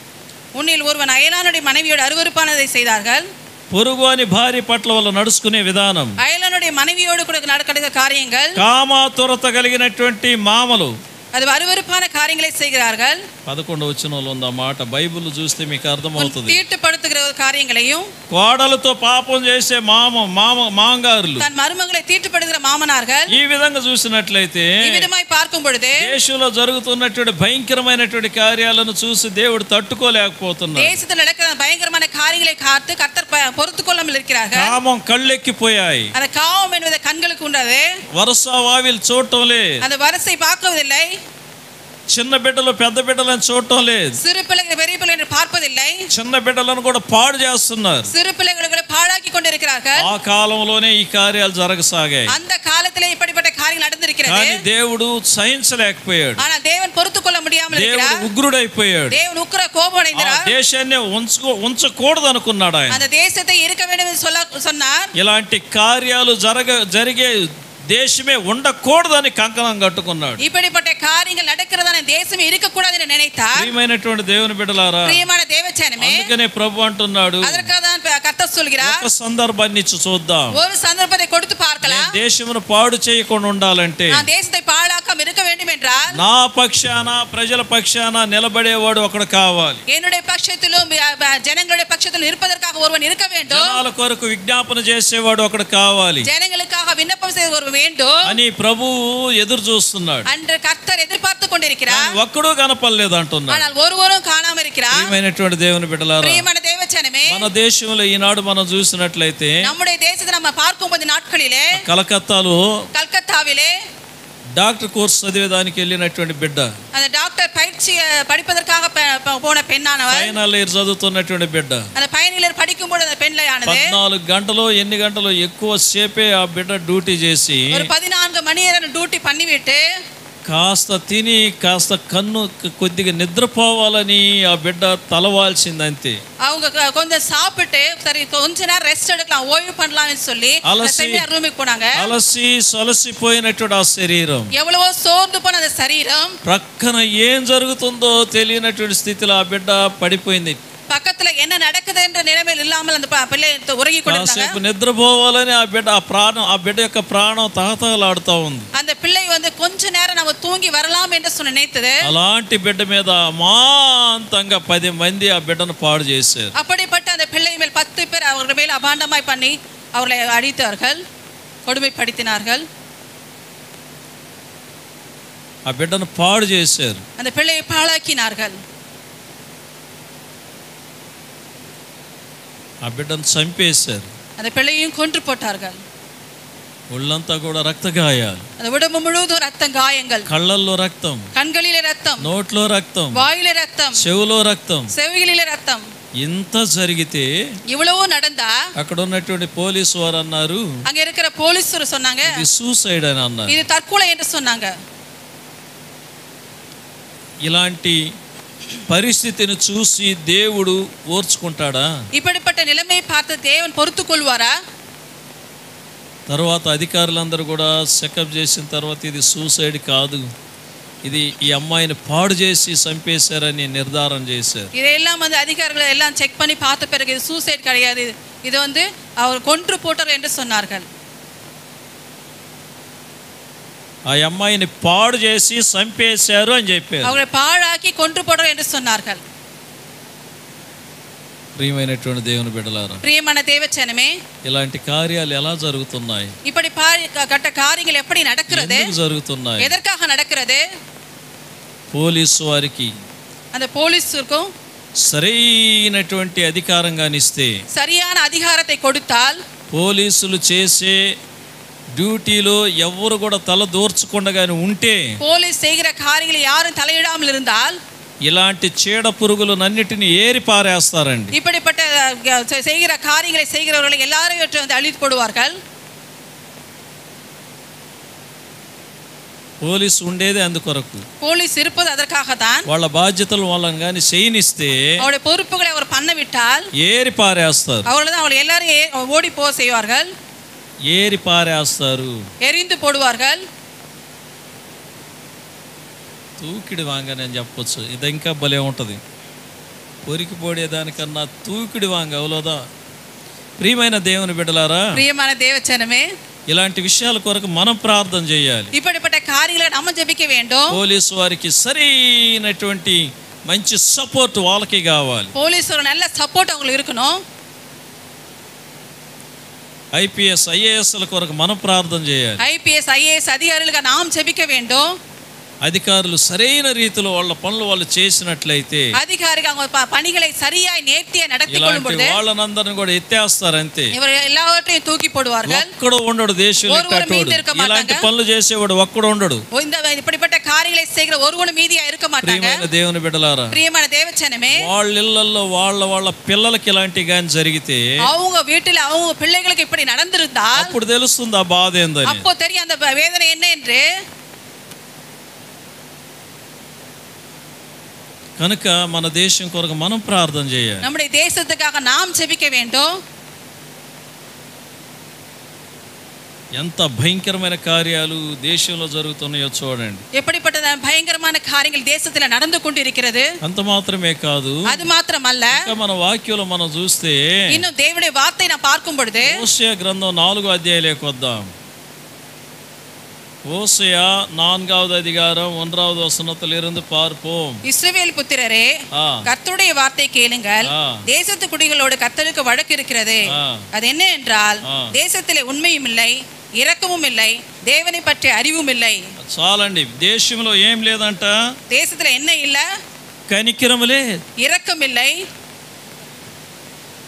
உன்னில் ஒருவன் அயலானுடைய மனைவியோடு அருவருப்பானதை செய்தார்கள். పొరుగు అని భార్య పట్ల వల్ల నడుచుకునే విధానం, అయలానుடைய మனைవిயோடு కూడా நடக்கிற காரியங்கள், కామాతురత కలిగినటువంటి మామలు அது అருவருப்பான காரியங்களை செய்கிறார்கள். 11వ వచనంలో ఉన్న మాట బైబిల్ చూస్తే మీకు అర్థమవుతుంది. తీర్చుపడుతున్న కార్యங்களையும், కోడలతో పాపం చేసే మాంగారులు, తన మరుమகளை తీర్చుపడుతున్న మామనాர்கள், ఈ విధంగా చూసినట్లయితే ఈ విధమాయి பார்க்கும் பொழுது దేశంలో జరుగుతున్నటువంటి భయంకరమైనటువంటి కార్యాలను చూసి దేవుడు తట్టుకోలేకపోతున్నాడు. దేశంలో நடக்கிற பயங்கரமான காரியங்களை பார்த்து கர்த்தர் பொறுத்துக்கொள்ளாமல் இருக்கிறார்கள். కామం కళ్ళెక్కిపోయాయి. அந்த காமம் என்பது கண்களுக்கு உண்டது. వరస వావిలు చూడటం లేదు. அந்த వరసை பார்ப்பதில்லை. చిన్న బిడ్డలు పెద్ద బిడ్డలను చూడటం లేదు. சிறு பிள்ளைகள் பெரிய பிள்ளைகளை பார்ப்பதில்லை. చిన్న బిడ్డలను కూడా పాడు చేస్తున్నారు. சிறு பிள்ளைகளை கூட பாழாக்கி கொண்டிருக்கிறார்கள். ఆ కాలంలోనే ఈ కార్యాలు జరగసాగాయి. அந்த காலத்திலே இப்படிப்பட்ட காரியங்கள் நடந்திருக்கிறது. కానీ దేవుడు సహించలేకపోయాడు. ஆனா தேவன் பொறுத்துக்கொள்ள முடியாமல் இருக்கிறார். దేవుడు ఉగ్రుడైపోయాడు. தேவன் ఉగ్ర కోపమடைందాர். దేశాన్ని ఉంచకూడదు అనుకున్నాడు ఆయన. அந்த தேசத்தை இருக்க வேண்டும் என்று சொன்னார். ఇలాంటి కార్యాలు జరిగే దేశమే ఉండకూడదని కంకణం కట్టుకున్నాడు. இப்படிப்பட்ட காரியங்கள் நடக்கிறதான தேசமே இருக்க கூடாது என்று நினைத்தார். ప్రియమైనటువంటి దేవుని బిడ్డలారా, ప్రియమైన దేవజనమే, అందుకనే ప్రభు అంటున్నాడు, அதற்காகதான் கர்த்தர் சொல்கிறார், ఒక సందర్భాన్ని ఇచ్చి చూద్దాం. ஒரு சந்தர்ப்பத்தை கொடுத்து பார்க்கலாம். దేశమును పాడు చేయకుండా ఉండాలంటే, நான் தேசத்தை பாழாக்காம இருக்க வேண்டும் என்றால், నా పక్షాన ప్రజల పక్షాన నిలబడేవాడు ఒకడు కావాలి. என்னுடைய பட்சத்திலும் ஜனங்களுடைய பட்சத்திலும் இருப்பதற்காக ஒருவன் இருக்க வேண்டும். జనాల కొరకు విజ్ఞాపన చేసేవాడు ఒకడు కావాలి. ஜனங்களுக்காக விண்ணப்பம் செய்ய ஒருவன் வேண்டும் అని ప్రభువు ఎదురు చూస్తున్నాడు. அன்று கர்த்தர் ఎదుర్పార్த்து கொண்டிருக்கிறார். ఒక్కడు కనపడలేదు అంటున్నాడు. ஆனால் ஒருவரும் காணாம இருக்கிறார். ప్రియమైనటువంటి దేవుని బిడ్డలారా, ప్రియమైన దేవజనమే, మన దేశంలో ఈనాడు మనం చూసినట్లయితే, நம்முடைய தேசத்தை நம்ம பார்க்கும்போது நாட்களிலே కలకత్తావిலே డాక్టర్ కోర్స్ చదివేదానికి వెళ్ళినటువంటి బిడ్డ, அந்த டாக்டர் பயிற்சி படிப்பதற்காக போன பெண்ணானவர், ఫైనల్ ఇయర్ చదువుతున్నటువంటి బిడ్డ, அந்த ఫైనల్ ఇయర్ படிக்கும்போது அந்த பெண்ணையானது 14 గంటలు ఎన్ని గంటలు ఎక్కువ సేపే ఆ బిడ్డ డ్యూటీ చేసి ஒரு 14 மணி நேரம் டியூட்டி பண்ணிவிட்டு కాస్త తిని కాస్త కన్ను కొద్దిగా నిద్రపోవాలని ఆ బిడ్డ తలవాల్సిందంతే. அவங்க கொஞ்சம் சாப்பிட்டு சரி கொஞ்ச நேரம் ரெஸ்ட் எடுக்கலாம், ஓய்வு பண்ணலாம்னு சொல்லி செமினார் ரூமுக்கு போனாங்க. అలసి సొలసిపోయినటువంటి ఆ శరీరం, எவ்வளவோ சோர்ந்து போன அந்த சரீரம், ప్రక్కన ఏం జరుగుతుందో తెలియనటువంటి స్థితిలో ఆ బిడ్డ పడిపోయింది. పక్కన என்ன நடக்குது என்ற நிலைமையில் இல்லாமல் அந்த பிள்ளை உறங்கி கொண்டிருந்தாங்க. కాసేపు నిద్రపోవాలని ఆ బిడ్డ యొక్క ప్రాణం తహతహలాడుతూ ఉంది. அந்த பிள்ளை வந்து கொஞ்ச நேரம் நம்ம தூங்கி வரலாம் என்று நினைத்தது. అలాంటి బిడ్డ మీద అమాంతంగా 10 మంది ఆ బిడ్డను పాడు చేశారు. அப்படிப்பட்ட அந்த பிள்ளை மேல் 10 பேர் அவர்கள் மேல் அபாண்டமாய் பண்ணி அவர்களை அடித்தார்கள், கொடுமைப்படுத்தினார்கள். ఆ బిడ్డను పాడు చేశారు, அந்த பிள்ளையை பாழாக்கினார்கள். ఆ బిడ్డను చంపేశారు, அந்த பிள்ளையும் கொன்று போட்டார்கள். ఒళ్ళంతా కూడా రక్త గాయాలు, அந்த உடம்பு முழுவதும் ரத்த காயங்கள், కళ్ళల్లో రక్తం, கண்களிலே ரத்தம், నోట్లో రక్తం, வாயிலே ரத்தம், చెవులో రక్తం. செவிகளிலே ரத்தம். ఇంత జరిగితే இவ்வளவு நடந்தா అక్కడ ఉన్నటువంటి పోలీసు వారు అన్నారు, அங்க இருக்கிற போலீஸ் சொன்னாங்க ఇది సూసైడ్ అని అన్నారు. இது தற்கொலை என்று சொன்னாங்க. ఇలాంటి పరిస్థితిని చూసి దేవుడు ఓర్చుకుంటాడా? இப்படிப்பட்ட நிலைமை பார்த்து தேவன் பொறுத்துக் கொள்வாரா? తర్వాత అధికారులందరూ కూడా చెకప్ చేసిన తర్వాత ఇది సూసైడ్ కాదు, ఇది ఈ అమ్మాయిని పాడు చేసి చంపేశారని నిర్ధారణ చేశారు. இதெல்லாம் வந்து அதிகாரிகள் எல்லாம் செக் பண்ணி பார்த்த பிறகு இது சூசைட் கிடையாது, இது வந்து அவர் கொன்று போட்டார் என்று சொன்னார்கள். ఆ అమ్మాయిని పాడు చేసి చంపేశారు అని చెప్పారు. அவரை பாழாக்கி கொன்று போட்டார் என்று சொன்னார்கள். ప్రియమైనటువంటి దేవుని బిడ్డలారా, ప్రియమైన దేవచనమే, ఇలాంటి కార్యాలు ఎలా జరుగుతున్నాయి? இப்படி கட்ட காரியங்கள் எப்படி நடக்கிறது? ఎందుకు జరుగుతున్నాయి? எதற்காக நடக்கிறது? పోలీసు వారికి அந்த போலீஸுக்கும் సరైనటువంటి అధికారంగాని ఇస్తే, சரியான அதிகாரத்தை கொடுத்தால், పోలీసులు చేసే డ్యూటీలో ఎవరు కూడా తల దూర్చకుండగానే ఉంటే, போலீஸ் செய்கிற காரியங்களை யாரும் தலையிடாமல் இருந்தால், ఇలాంటి చీడ పురుగులన్నిటిని ఏరి పారేస్తారండి. இப்படிப்பட்ட செய்கிற காரியங்களை செய்கிறவர்களை எல்லாரும் அழித்து போடுவார்கள். పోలీసు ఉండేదే అందుకొరకు. போலீஸ் இருப்பது அதற்காக தான். వాళ్ళ బాధ్యతలు వాళ్ళని కానీ చేయనిస్తే, அவருடைய பொறுப்புகளை அவர் பண்ண விட்டால் ఏరి పారేస్తారు. அவர்கள் அவர்கள் எல்லாரும் ஓடி போக செய்வார்கள், ఏరి పారేస్తారు, எரிந்து போடுவார்கள். తూకిడి వాంగని అని చెప్పొచ్చు, ఇది ఇంకా భలే ఉంటుంది. పొరికి పోడేదానికన్నా తూకిడి వాంగ అవులోదా. ప్రియమైన దేవుని బిడ్డలారా, ప్రియమైన దేవచనమే, ఇలాంటి విషయాల కొరకు మనం ప్రార్థన చేయాలి. இப்படிப்பட்ட காரியங்களை நம்ம ஜெபிக்க வேண்டும். పోలీసు వారికి సరైనటువంటి మంచి సపోర్ట్ వాళ్ళకి కావాలి. போலீஸ் ஒரு நல்ல சப்போர்ட் அவங்களுக்கு இருக்கணும். ఐపీఎస్ ఐఏఎస్ల కొరకు మనం ప్రార్థన చేయాలి. ஐபிஎஸ் ஐஏஎஸ் அதிகாரிகளுக்கு நாம் ஜெபிக்க வேண்டும். అధికారులు సరైన రీతిలో వాళ్ళ పనులు వాళ్ళు చేసినట్లయితే, அதிகாரிகள் அவங்க பணிகளை சரியாய் நேர்த்தியாய் நடத்தி கொள்ளும் ఇలాంటి பொழுது వాళ్ళనందరిని కూడా ఎత్తేస్తారు అంతే. இவர் எல்லாவற்றையும் தூக்கி போடுவார்கள். ఒక్కడు ఉండడు దేశంలో ஒருவர் மீதி இருக்க மாட்டாங்க. ఇలాంటి పనులు చేసేవాడు ఒక్కడు ఉండడు. இந்த இப்படிப்பட்ட காரியங்களை செய்கிற ஒருவனும் மீதியா இருக்க மாட்டாங்க. ప్రియమైన దేవుని బిడ్డలారా, பிரியமான தேவச்சனமே, వాళ్ళ ఇళ్లలో వాళ్ళ పిల్లలకి ఇలాంటి గాని జరిగితే, அவங்க வீட்டுல அவங்க பிள்ளைகளுக்கு இப்படி நடந்திருந்தா అప్పుడు తెలుస్తుంది ఆ బాధ ఏందని. அப்போ தெரியும் அந்த வேதனை என்ன என்று. కనుక మన దేశం కొరకు మనం ప్రార్థన చేయాలి. நம்முடைய தேசத்துக்காக நாம் ஜெபிக்க வேண்டும். ఎంత భయంకరమైన కార్యాలు దేశంలో జరుగుతున్నాయో చూడండి. எப்படிப்பட்ட பயங்கரமான காரியங்கள் தேசத்துல நடந்து கொண்டிருக்கிறது. అంత మాత్రమే కాదు, அது மாத்திரமல்ல, మన వాక్యంలో మనం చూస్తే, இன்னும் தேவனுடைய வார்த்தை நான் பார்க்கும் பொழுது హోషేయ గ్రంథం 4వ అధ్యాయంలోకి వద్దాం. ஹோசேயா 4வது அதிகாரம் 1வது வசனத்திலிருந்து பார்ப்போம். இஸ்ரவேல் புத்திரரே, கர்த்தருடைய வார்த்தை கேளுங்கள். தேசத்து குடிகளோடு கர்த்தருக்கு வழக்கு இருக்கிறது. அது என்ன என்றால், தேசத்திலே உண்மையும் இல்லை, இரக்கமும் இல்லை, தேவனை பற்றிய அறிவும் இல்லை. చాలండి. దేశంలో ఏం లేదంట? தேசத்துல என்ன இல்ல? కనికరం లేదు, இரக்கம் இல்லை.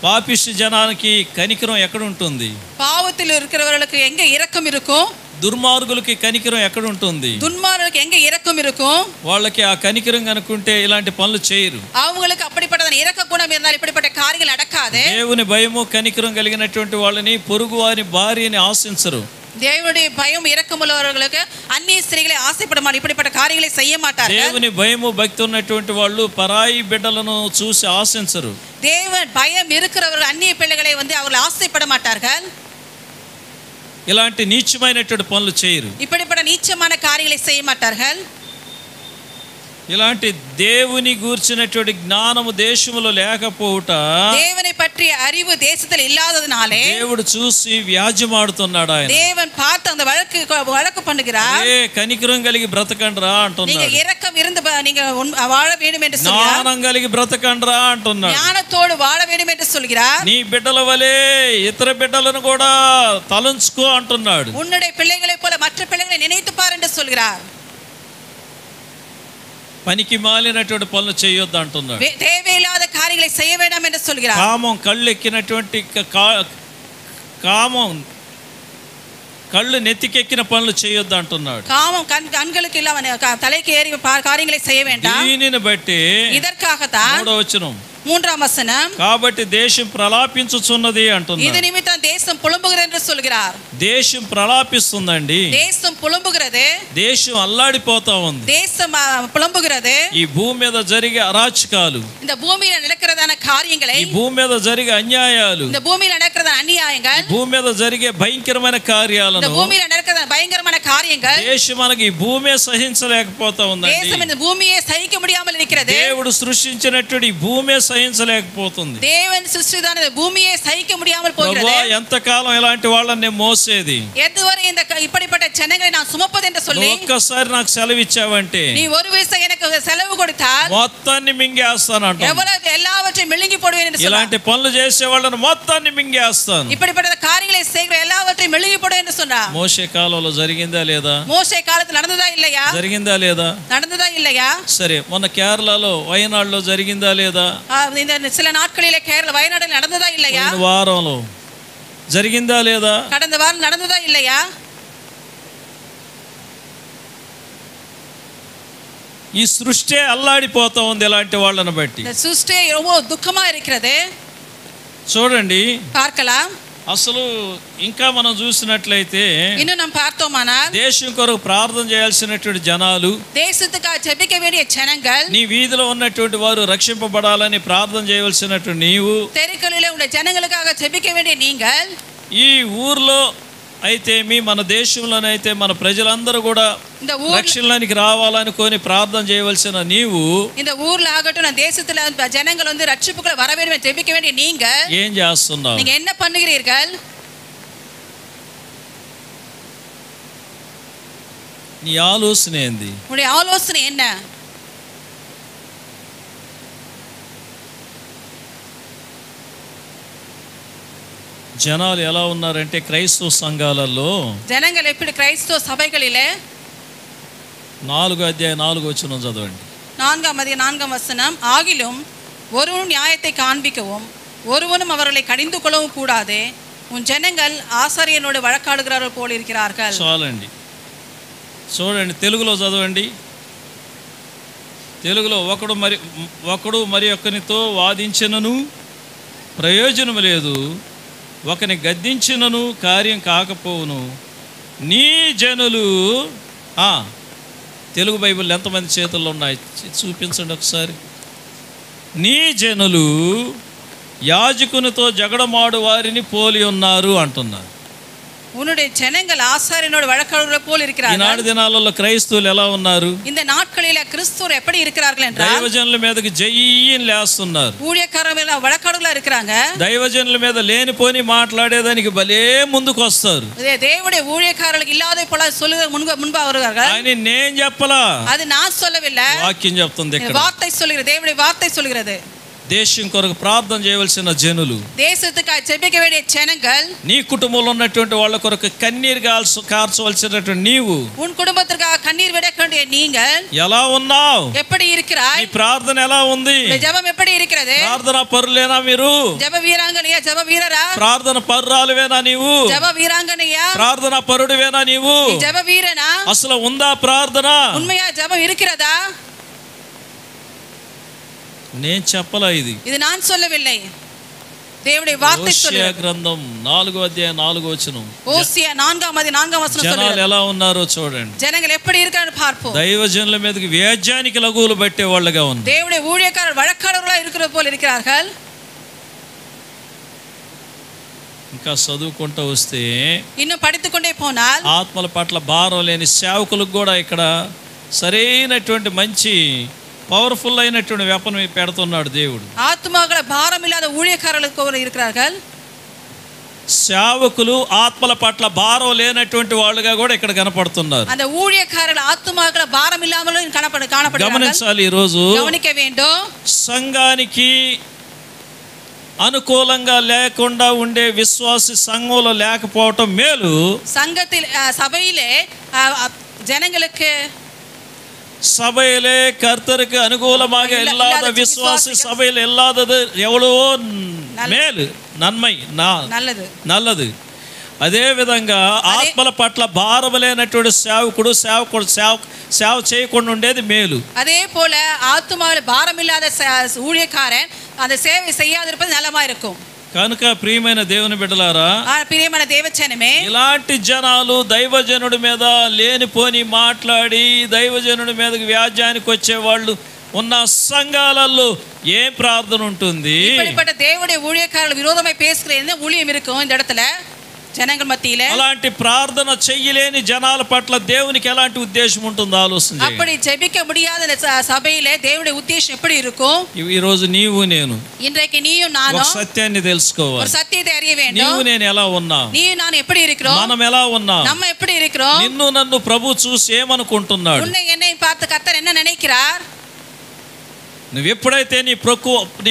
పాపిష్టి జనానికి కనికరం ఎక్కడ ఉంటుంది? பாவத்தில் இருக்கிறவர்களுக்கு எங்க இரக்கம் இருக்கும்? దుర్మార్గులకి కనికరం ఎక్కడ ఉంటుంది? துன்மார்களுக்கு எங்க இரக்கம் இருக்கும்? వాళ్ళకి ఆ కనికరం కనుకుంటే ఇలాంటి పనులు చేయరు. அவங்களுக்கு அப்படிப்பட்ட இரக்க குணம் இருந்தால் இப்படிப்பட்ட காரியங்கள் நடக்காது. దేవుని భయము కనికరం కలిగినటువంటి వాళ్ళని పొరుగు వారి భార్యని ఆశించరు. దేవుడి భయం இரக்கமுள்ளவர்களுக்கு అన్య స్త్రీகளை ఆశపడమారు இப்படிப்பட்ட కార్యాలు செய்ய மாட்டார்கள். దేవుని భయము భక్తి ఉన్నటువంటి వాళ్ళు పరాయి బిడ్డలను చూసి ఆశించరు. தேவன் பயம் இருக்கிறவர்கள் అన్య పిల్లகளை அவர்கள் ఆశపడ மாட்டார்கள். ఇలాంటి నీచమైనటువంటి పనులు చేయరు. இப்படிப்பட்ட நீச்சமான காரியங்களை செய்ய மாட்டார்கள். ఇలాంటి దేవుని గూర్చినటువంటి జ్ఞానము దేశములో లేకపోవుట, దేవుని పట్టిన அறிவு దేశத்தில் இல்லாததனாலே దేవుడు చూసి వ్యాజ్యమాడుతున్నాడు. ఆయన தேவன் பார்த்து அந்த வழக்கு பண்ணுகிறார். ఏ కనికరం కలిగి బ్రతకండిరా అంటున్నాడు. நீங்க இரக்கம் இருந்து நீங்க வாழ வேண்டும் என்று சொல்கிறார். జ్ఞానం కలిగి బ్రతకండిరా అంటున్నాడు. జ్ఞానతోడు వాழ வேண்டும் என்று சொல்கிறார். నీ బిడ్డల వలే ఇతర బిడ్డలను కూడా తలంచుకో అంటున్నాడు. உன்னுடைய பிள்ளைகளைப் போல மற்ற பிள்ளைகளை நினைத்து பார் என்று சொல்கிறார். పనికి మాలినటువంటి పనులు చేయొద్దు అంటున్నాడు. தேவையில்லாத காரியங்களை செய்ய வேண்டாம் என்று சொல்கிறார். కామం కళ్ళెక్కినటువంటి కామం కళ్ళు నెత్తికెక్కిన పనులు చేయొద్దు అంటున్నాడు. కామం కన్నులకు ఇలా తలకి ఏరి కార్యங்களை செய்ய வேண்டாம். దీనిని బట్టి இதற்காகத்தான் 3వ వచనం, 3ஆம் வசனம், కాబట్టి దేశం ప్రలాపించుచున్నది అంటున్నాడు. ఇది నిమిత్తం దేశం పులుంబుகிறது என்று சொல்கிறார். దేశం ప్రలాపిస్తుందండి. దేశం పులుంబుகிறது. దేశం అల్లాడిపోతా ఉంది. దేశం పులుంబుகிறது. ఈ భూమి మీద జరిగే అరాచకాలు, இந்த பூமியில நடக்கிறதான காரியங்களை, ఈ భూమి మీద జరిగే అన్యాయాలు, இந்த பூமியில நடக்கிறதான అన్యాయங்கள், ఈ భూమి మీద జరిగే భయంకరమైన కార్యాలను, இந்த பூமியில நடக்கிறதான பயங்கரமான காரியங்கள் దేశం మనకి ఈ భూమే సహించలేకపోతా ఉందండి. దేశం இந்த பூமியை సహిக்க முடியாமல் இருக்கிறது. దేవుడు సృష్టించినటువంటి ఈ భూమే సహించలేకపోతుంది. தேவன் சிருஷ்டிதான பூமியை சகிக்க முடியாமல் போகிறது. ఎంతకాలం ఇలాంటి వాళ్ళని మోసేది? ఎదువரை இந்த இப்படிப்பட்ட ஜனங்களை நான் சுமப்பது என்று சொல்லி ఒక్కసారి నాకు సెలవు ఇచ్చావంటే, நீ ஒரு விசை எனக்கு செலவு கொடுத்தால் మొత్తాన్ని మింగేస్తానంట. எவ்வளவு எல்லாவற்றையும் விழுங்கி போடுவேன் என்று சொன்னார். ఇలాంటి పనులు చేసే వాళ్ళని మొత్తాన్ని మింగేస్తాను. இப்படிப்பட்ட காரியங்களை செய்கிற எல்லாவற்றையும் விழுங்கி போடுவேன் என்று சொன்னார். మోషే కాలంలో జరిగిందా లేదా? మోషే కాలத்தில் நடந்ததா இல்லையா? జరిగిందా లేదా? நடந்ததா இல்லையா? సరే, మొన్న కేరళలో వయనాడులో జరిగిందా లేదా? இந்த சில நாட்களிலே கேரள వయనాడులో நடந்ததா இல்லையா? వారంలో జరిగిందా లేదా? கடந்த வாரம் நடந்ததா இல்லையா? ఈ సృష్టి అల్లాడిపోతా ఉంది ఇలాంటి వాళ్ళని బట్టి. இந்த సృష్టి ரொம்ப దుఃఖமா இருக்கிறது. చూడండి, பார்க்கலாம். అసలు ఇంకా మనం చూసినట్లయితే இன்னும் நாம் பார்த்தோமானால் దేశం కొరకు ప్రార్థన చేయాల్సినటువంటి జనాలు, தேசத்துக்காக ஜெபிக்க வேண்டிய ஜனங்கள், నీ వీధిలో ఉన్నటువంటి వారు రక్షింపబడాలని ప్రార్థన చేయవలసినటువంటి నీవు, தெருக்களிலே உள்ள ஜனங்களுக்காக ஜெபிக்க வேண்டிய நீங்கள், ఈ ఊర్లో అయితే మన దేశంలోనైతే మన ప్రజలందరూ కూడా இந்த రక్షణలోనికి రావాలనుకొని ప్రార్థన చేయవలసిన నీవు, இந்த ஊர்ல ஆகட்டும் தேசத்துல ஜனங்கள் ரட்சிப்புக்குள்ள வர வேண்டும் ஜெபிக்க வேண்டிய நீங்க ఏం చేస్తున్నావు? நீங்க என்ன பண்ணுகிறீர்கள்? నీ ఆలోచన ఏంది? உங்களுடைய ஆலோசனை என்ன? జనాలు ఎలా ఉన్నారంటే క్రైస్తవ సంఘాలలో, జనங்கள் எப்படி கிறிஸ்தவ சபைகளிலே 4వ అధ్యాయం 4వ వచనం చదవండి. 4ஆம் வசனம், ஆகிலும் ஒருவனும் நியாயத்தை காண்பிக்கவும் ஒருவனும் அவர்களை கடிந்து கொள்ளவும் கூடாதே, உன் ஜனங்கள் ஆசாரியனோடு வழக்காடுகிறார்கள் போல் இருக்கிறார்கள். చాలండి, చూడండి, తెలుగులో చదవండి. తెలుగులో ఒకడు మరి ఒక్కనితో వాదించినను ప్రయోజనం లేదు, ఒకని గద్దించినను కార్యం కాకపోవును. నీ జనులు, తెలుగు బైబిల్ ఎంతమంది చేతుల్లో ఉన్నాయి చూపించండి ఒకసారి. నీ జనులు యాజకునితో జగడమాడు వారిని పోలి ఉన్నారు అంటున్నారు. உன்னுடைய ஜனங்கள் ஆசாரியனோடு வழக்காடுகிறார்கள் போல் இருக்கிறார்கள். ఈనాడు దినాలలో క్రైస్తవులు ఎలా ఉన్నారు? இந்த நாட்களிலே கிறிஸ்தவர் எப்படி இருக்கிறார்கள் என்றால் దైవజనుల మీదకి జయ్యని లేస్తున్నారు. ஊழியக்காரர் மேல வழக்காடுகளா இருக்கிறாங்க. దైవజనుల మీద లేనిపోని మాట్లాడేదానికి భలే ముందుకు వస్తారు. దేవుடைய ஊழியக்காரர்களுக்கு இல்லாத போல சொல்லுக முன்பா வருவார்கள். అని నేను చెప్పలా, அது நான் சொல்லவில்லை, వాక్యం చెప్తుంది. ఇక్కడ வார்த்தை சொல்கிறது, దేవుடைய వార్த்தை சொல்கிறது. దేశం కొరకు ప్రార్థన చేయవలసిన జనులు, దేశத்துக்காக ஜெபிக்க வேண்டிய ஜனங்கள், నీ కుటుంబంలో ఉన్నటువంటి వాళ్ళ కొరకు కన్నీరు కార్చవలసినటువంటి నీవు, உன் குடும்பத்திற்காக கண்ணீர் விட வேண்டிய நீங்கள் ఎలా ఉన్నావు? எப்படி இருக்கிறாய்? నీ ప్రార్థన ఎలా ఉంది? ஜெபம் எப்படி இருக்கிறது? ప్రార్థన పరులేనా మీరు? ஜெப வீராங்கனையா? జెబ వీరరా? ప్రార్థన పరురాలువేనా నీవు? జెబ వీరాంగనయ్యా? ప్రార్థన పరుడువేనా నీవు? జెబ వీరనా? అసలు ఉందా ప్రార్థన? ఉన్మయా జెబం இருக்கிறதா? నేను చెప్పలా, ఇది நான் சொல்லவில்லை. దేవుడి వార్த்தை హోషేయ சொல்லுகிறது. గ్రంథం 4వ అధ్యాయం 4వ వచనం. హోషేయ 4వ అధ్యాయం 4వ వచనం జనాలు சொல்லுகிறது. ఎలా ఉన్నారో చూడండి. జనங்கள் எப்படி இருக்கான்னு பார்ப்போம். దైవజనుల మీదకి వ్యాజ్యానికి లఘువులు పట్టే వాళ్ళగా ఉంది. దేవుడి ஊழியக்காரர் வழக்காரர்களாக இருக்கிறது போல இருக்கிறார்கள். ఇంకా చదువుకుంటూ వస్తే இன்னும் படித்துக்கொண்டே போனால் ఆత్మల పట్ల భారం లేని సేవకులకు కూడా ఇక్కడ సరైనటువంటి మంచి పవర్ఫుల్ అయినటువంటి వెపన్ పెడుతున్నాడు దేవుడు. ஆத்துமாக்களை பாரம் இல்லாத ஊழியக்காரர்களுக்கு இருக்கிறார்கள். సేవకులు ఆత్మల పట్ల భారం లేనటువంటి వాళ్ళుగా కూడా ఇక్కడ కనపడుతున్నారు. அந்த ஊழியக்காரர்கள் ஆத்துமாக்களை பாரம் இல்லாமலும் காணப்படுகிறார்கள். గమనించాలి. ఈ రోజు கவனிக்க வேண்டும். సంఘానికి అనుకూలంగా లేకుండా ఉండే విశ్వాసి సంఘంలో లేకపోవటం మేలు. సంఘத்தில் சபையிலே ஜனங்களுக்கு சபையிலே கர்த்தருக்கு அனுகூலமாக இல்லாத விசுவாசி சபையில் இல்லாதது எவ்வளவோ மேలు, నన్మై, నల్లది. అదే విధంగా ఆత్మల పట్ల భారం లేనటువంటి సేవకుడు సేవ చేయకుండా ఉండేది మేలు. அதே போல ஆத்துமாவில் பாரம் இல்லாத ஊழியக்காரன் அந்த சேவை செய்யாதிருப்பது நலமா இருக்கும். కనుక ప్రియమైన దేవుని బిడ్డలారా, ప్రియమైన దేవజనమే, ఇలాంటి జనాలు దైవజనుడి మీద లేనిపోని మాట్లాడి దైవజనుడి మీదకి వ్యాజ్యానికి వచ్చే వాళ్ళు ఉన్న సంఘాలలో ఏం ప్రార్థన ఉంటుంది? இப்படிப்பட்ட தேவனுடைய ஊழியக்காரர்கள் விரோதமாய் பேசுகிற என்ன ஊழியம் இருக்கும் இந்த இடத்துல జనங்கள் మధ్యలో? అలాంటి ప్రార్థన చేయలేని జనాల పట్ల దేవునికి ఎలాంటి ఉద్దేశం ఉంటుందో ఆలోచన చేయండి. அப்படி ஜெபிக்க முடியாத சபையிலே தேவனுடைய உத்தேசம் எப்படி இருக்கும்? ఈ రోజు నీవు నేను இன்றைக்கு நீயும் நானும் ఒక సత్యాన్ని తెలుసుకోవాలి. ஒரு సత్యத்தை அறிய வேண்டும். నీవు నేను ఎలా ఉన్నా, நீயும் நான் எப்படி இருக்கிறோம், మనం ఎలా ఉన్నా, நம்ம எப்படி இருக்கிறோம், నిన్ను నన్ను ప్రభు చూసి ఏమనుకుంటున్నాడు? உன்னை என்னை பார்த்து கர்த்தர் என்ன நினைக்கிறார்? నువ్వు ఎప్పుడైతే నీ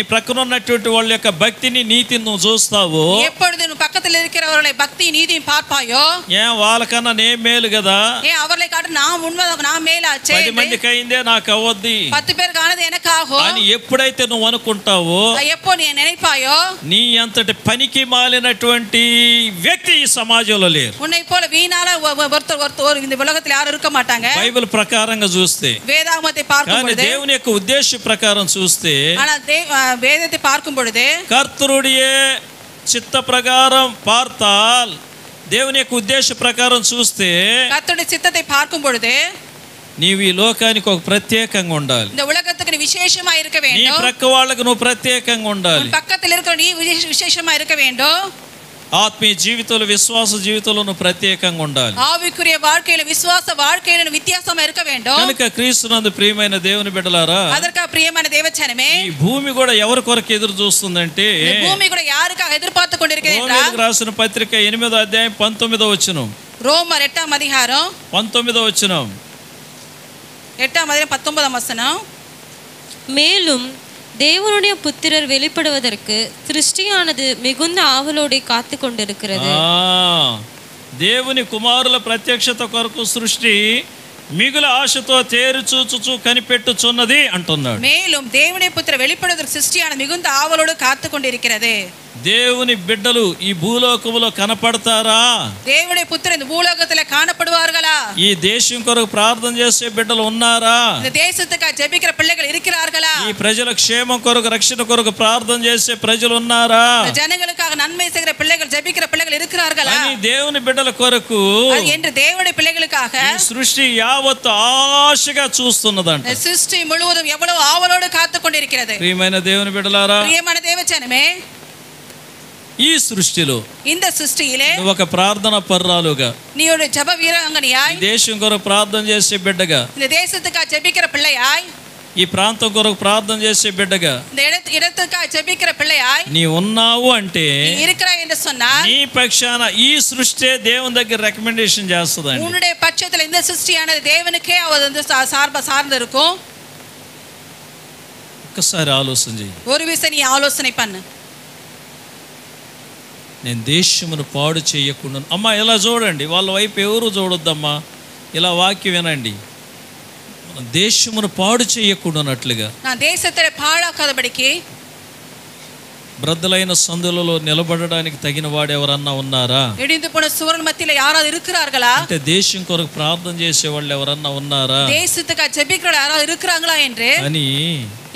ప్రక్కన ఉన్నటువంటి వాళ్ళ యొక్క భక్తిని నీతిని నువ్వు చూస్తావో, எப்பொழுது నువ్వు పక్కத்தில் இருக்கிறவர்களை பக்தி நீதியும் பார்ப்பாயோ, ఏం వాళ్ళకన్నా నేను మేలు కదా, ஏன் அவர்களை காட்டு நான் மேலாச்சே, 10 మందికి అయిందే నాకు అవద్ది, 10 பேருக்கு ஆனது எனக்கு ஆகும் అని ఎప్పుడైతే నువ్వు అనుకుంటావో, எப்போ நீ நினைப்பாயோ, నీ అంతటి పనికి మాలినటువంటి వ్యక్తి ఈ సమాజంలో లేరు. உன்னை போல வீணால ஒருத்தர் இந்த உலகத்தில் யாரும் இருக்க மாட்டாங்க. బైబిల్ ప్రకారంగా చూస్తే, వేదాగమத்தை பார்க்கும் பொழுது, దేవుని యొక్క ఉద్దేశ ప్రకారం చూస్తే, வேதத்தை பார்க்கும் பொழுது కర్తరుడియే చిత్త ప్రకారం பார்த்தால், దేవుని యొక్క ఉద్దేశ ప్రకారం చూస్తే, கர்த்தருடைய சித்தத்தை பார்க்கும் பொழுது నీవు ఈ లోకానికి ఒక ప్రత్యేకంగా ఉండాలి. இந்த உலகத்துக்கு நீ விசேஷமா இருக்க வேண்டும். నీ ప్రక్క వాళ్ళకు నువ్వు ప్రత్యేకంగా ఉండాలి. పక్కத்தில் இருக்கிற நீ விசேஷமா இருக்க வேண்டும். ఆత్మీయ జీవితంలో, విశ్వాస జీవితంలో నువ్వు ప్రత్యేకంగా ఉండాలి. ఆవికుரிய வாழ்க்கையில విశ్వాస வாழ்க்கையில విత్యాసమా இருக்க வேண்டும். కనుక క్రీస్తునందు ప్రియమైన దేవుని బిడ్డలారా, அதற்காக ప్రియమైన దేవజనమే, ఈ భూమి కూడా ఎవరి కొరకు ఎదురు చూస్తుందంటే, ఈ భూమి కూడా యారుకాக ఎదుర్పార్த்து கொண்டிருக்கிறது என்றால், రోమీయులకు రాసిన పత్రిక 8వ అధ్యాయం 19వ వచనం, రోమర్ 8వ అధ్యాయం 19వ వచనం, 8వ అధ్యాయం 19వ వచనం, மேலும் தேவனுடைய புத்திரர் வெளிப்படுவதற்கு சிருஷ்டியானது மிகுந்த ஆவலோடு காத்து கொண்டிருக்கிறது. దేవుని కుమారుల ప్రత్యక్షత కొరకు సృష్టి మిగుల ఆశతో తేరు చూచుచు కనిపెట్టుచున్నది అంటున్నాడు. மேலும் தேவனுடைய புத்திரர் வெளிப்படுவதற்கு சிருஷ்டியானது மிகுந்த ஆவலோடு காத்து கொண்டிருக்கிறது. దేవుని బిడ్డలు ఈ భూలోకములో కనపడతారా? దేవుని పుత్రులు ఈ భూలోకத்துல காணப்படுவார்களா? ఈ దేశం కొరకు ప్రార్థన చేసే బిడ్డలు ఉన్నారా? இந்த தேசத்துக்காக ஜெபிக்கிற பிள்ளைகள் இருக்கிறார்களா? ఈ ప్రజల క్షేమం కొరకు, రక్షణ కొరకు ప్రార్థన చేసే ప్రజలు ఉన్నారా? జనங்களுக்காக నన్மை செய்கிற பிள்ளைகள், ஜெபிக்கிற பிள்ளைகள் இருக்கிறார்களா? అని దేవుని బిడ్డల కొరకు, என்று దేవుని பிள்ளைகளுக்காக ఈ సృష్టి యావత్తు ఆశగా చూస్తున్నదంట. సృష్టి ముழுவதும் எவ்வளவு ஆவலோடு காத்து கொண்டிருக்கிறது. ప్రియమైన దేవుని బిడ్డలారా, ప్రియమైన దేవజనమే, ఈ సృష్టిలో, இந்த సృష్టిயிலே ఒక ప్రార్థన పర్రాలుగా, நீ ஒரு ஜெப வீராங்கனையாய், ఈ దేశం కొరకు ప్రార్థన చేసే బిడ్డగా, இந்த தேசத்துக்காக ஜெபிக்கிற பிள்ளையாய், ఈ ప్రాంతం కొరకు ప్రార్థన చేసే బిడ్డగా, இந்த இடத்துக்காக ஜெபிக்கிற பிள்ளையாய் నీ ఉన్నావు అంటే, நீ இருக்கிறாய் என்று சொன்னால், నీ పక్షాన ఈ సృష్టి దేవుని దగ్గర రికమెండేషన్ చేస్తుందండి. உன்னுடைய பட்சத்தில் இந்த சிருஷ்டியானது தேவனுக்கே அது சார்ந்து இருக்கும். ఒక్కసారి ఆలోచన చేయి. ஒரு விஷயம் நீ ఆలోచన பண்ணு. నేను దేశమును పాడు చేయకుండా, అమ్మా ఇలా చూడండి, వాళ్ళ వైపు ఎవరు చూడొద్దమ్మా, ఇలా వాక్యం వినండి. దేశమును పాడు చేయకుండానట్లుగా, నా దేశத்தை పాడాకదబడికి బ్రద్దలైన సందులలో నిలబడడానికి తగిన వాడు ఎవరన్నా ఉన్నారా? ఇడిందు పోన సువర్ణ మధ్యలో யாராவது இருக்கிறார்களா? అంటే దేశం కొరకు ప్రార్థన చేసే వాళ్ళు ఎవరన్నా ఉన్నారా? దేశத்துக்காக ஜெபிக்கிறவங்க யாராவது இருக்கிறாங்களா என்று అని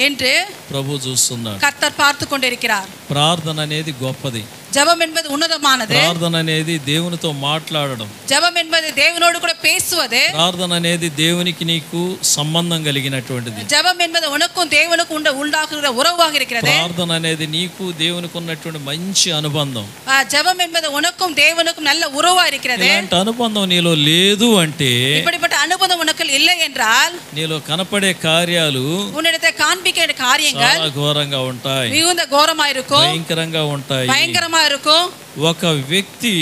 என்று ప్రభు చూస్తున్నాడు. கர்த்தர் பார்த்து கொண்டிருக்கிறார். ప్రార్థన అనేది గొప్పది. ஜெபம் என்பது உன்னதமானது. ప్రార్థన అనేది దేవునితో మాట్లాడడం. ஜெபம் என்பது தேவனோடு கூட பேசுவது. ప్రార్థన అనేది దేవునికి నీకు సంబంధం కలిగినటువంటిది. ஜெபம் என்பது உனக்கும் தேவனுக்கும் உண்டாக்குகிற உறவாக இருக்கிறது. ప్రార్థన అనేది నీకు దేవునికి ఉన్నటువంటి మంచి అనుబంధం. ஜெபம் என்பது உனக்கும் தேவனுக்கும் நல்ல உறவா இருக்கிறது. ఇలాంటి అనుబంధం నీలో లేదు అంటే, இப்படிப்பட்ட அனுபவம் உனக்கு இல்லை என்றால், నీలో కనపడే కార్యాలు உன்னிடத்தை காண்பிக்கிற காரியங்கள் చాలా ఘోరంగా ఉంటాయి, மிகுந்த கோரமா இருக்கும், భయంకరంగా ఉంటాయి. பயங்கரமா இருக்கும். ఒక వ్యక్తి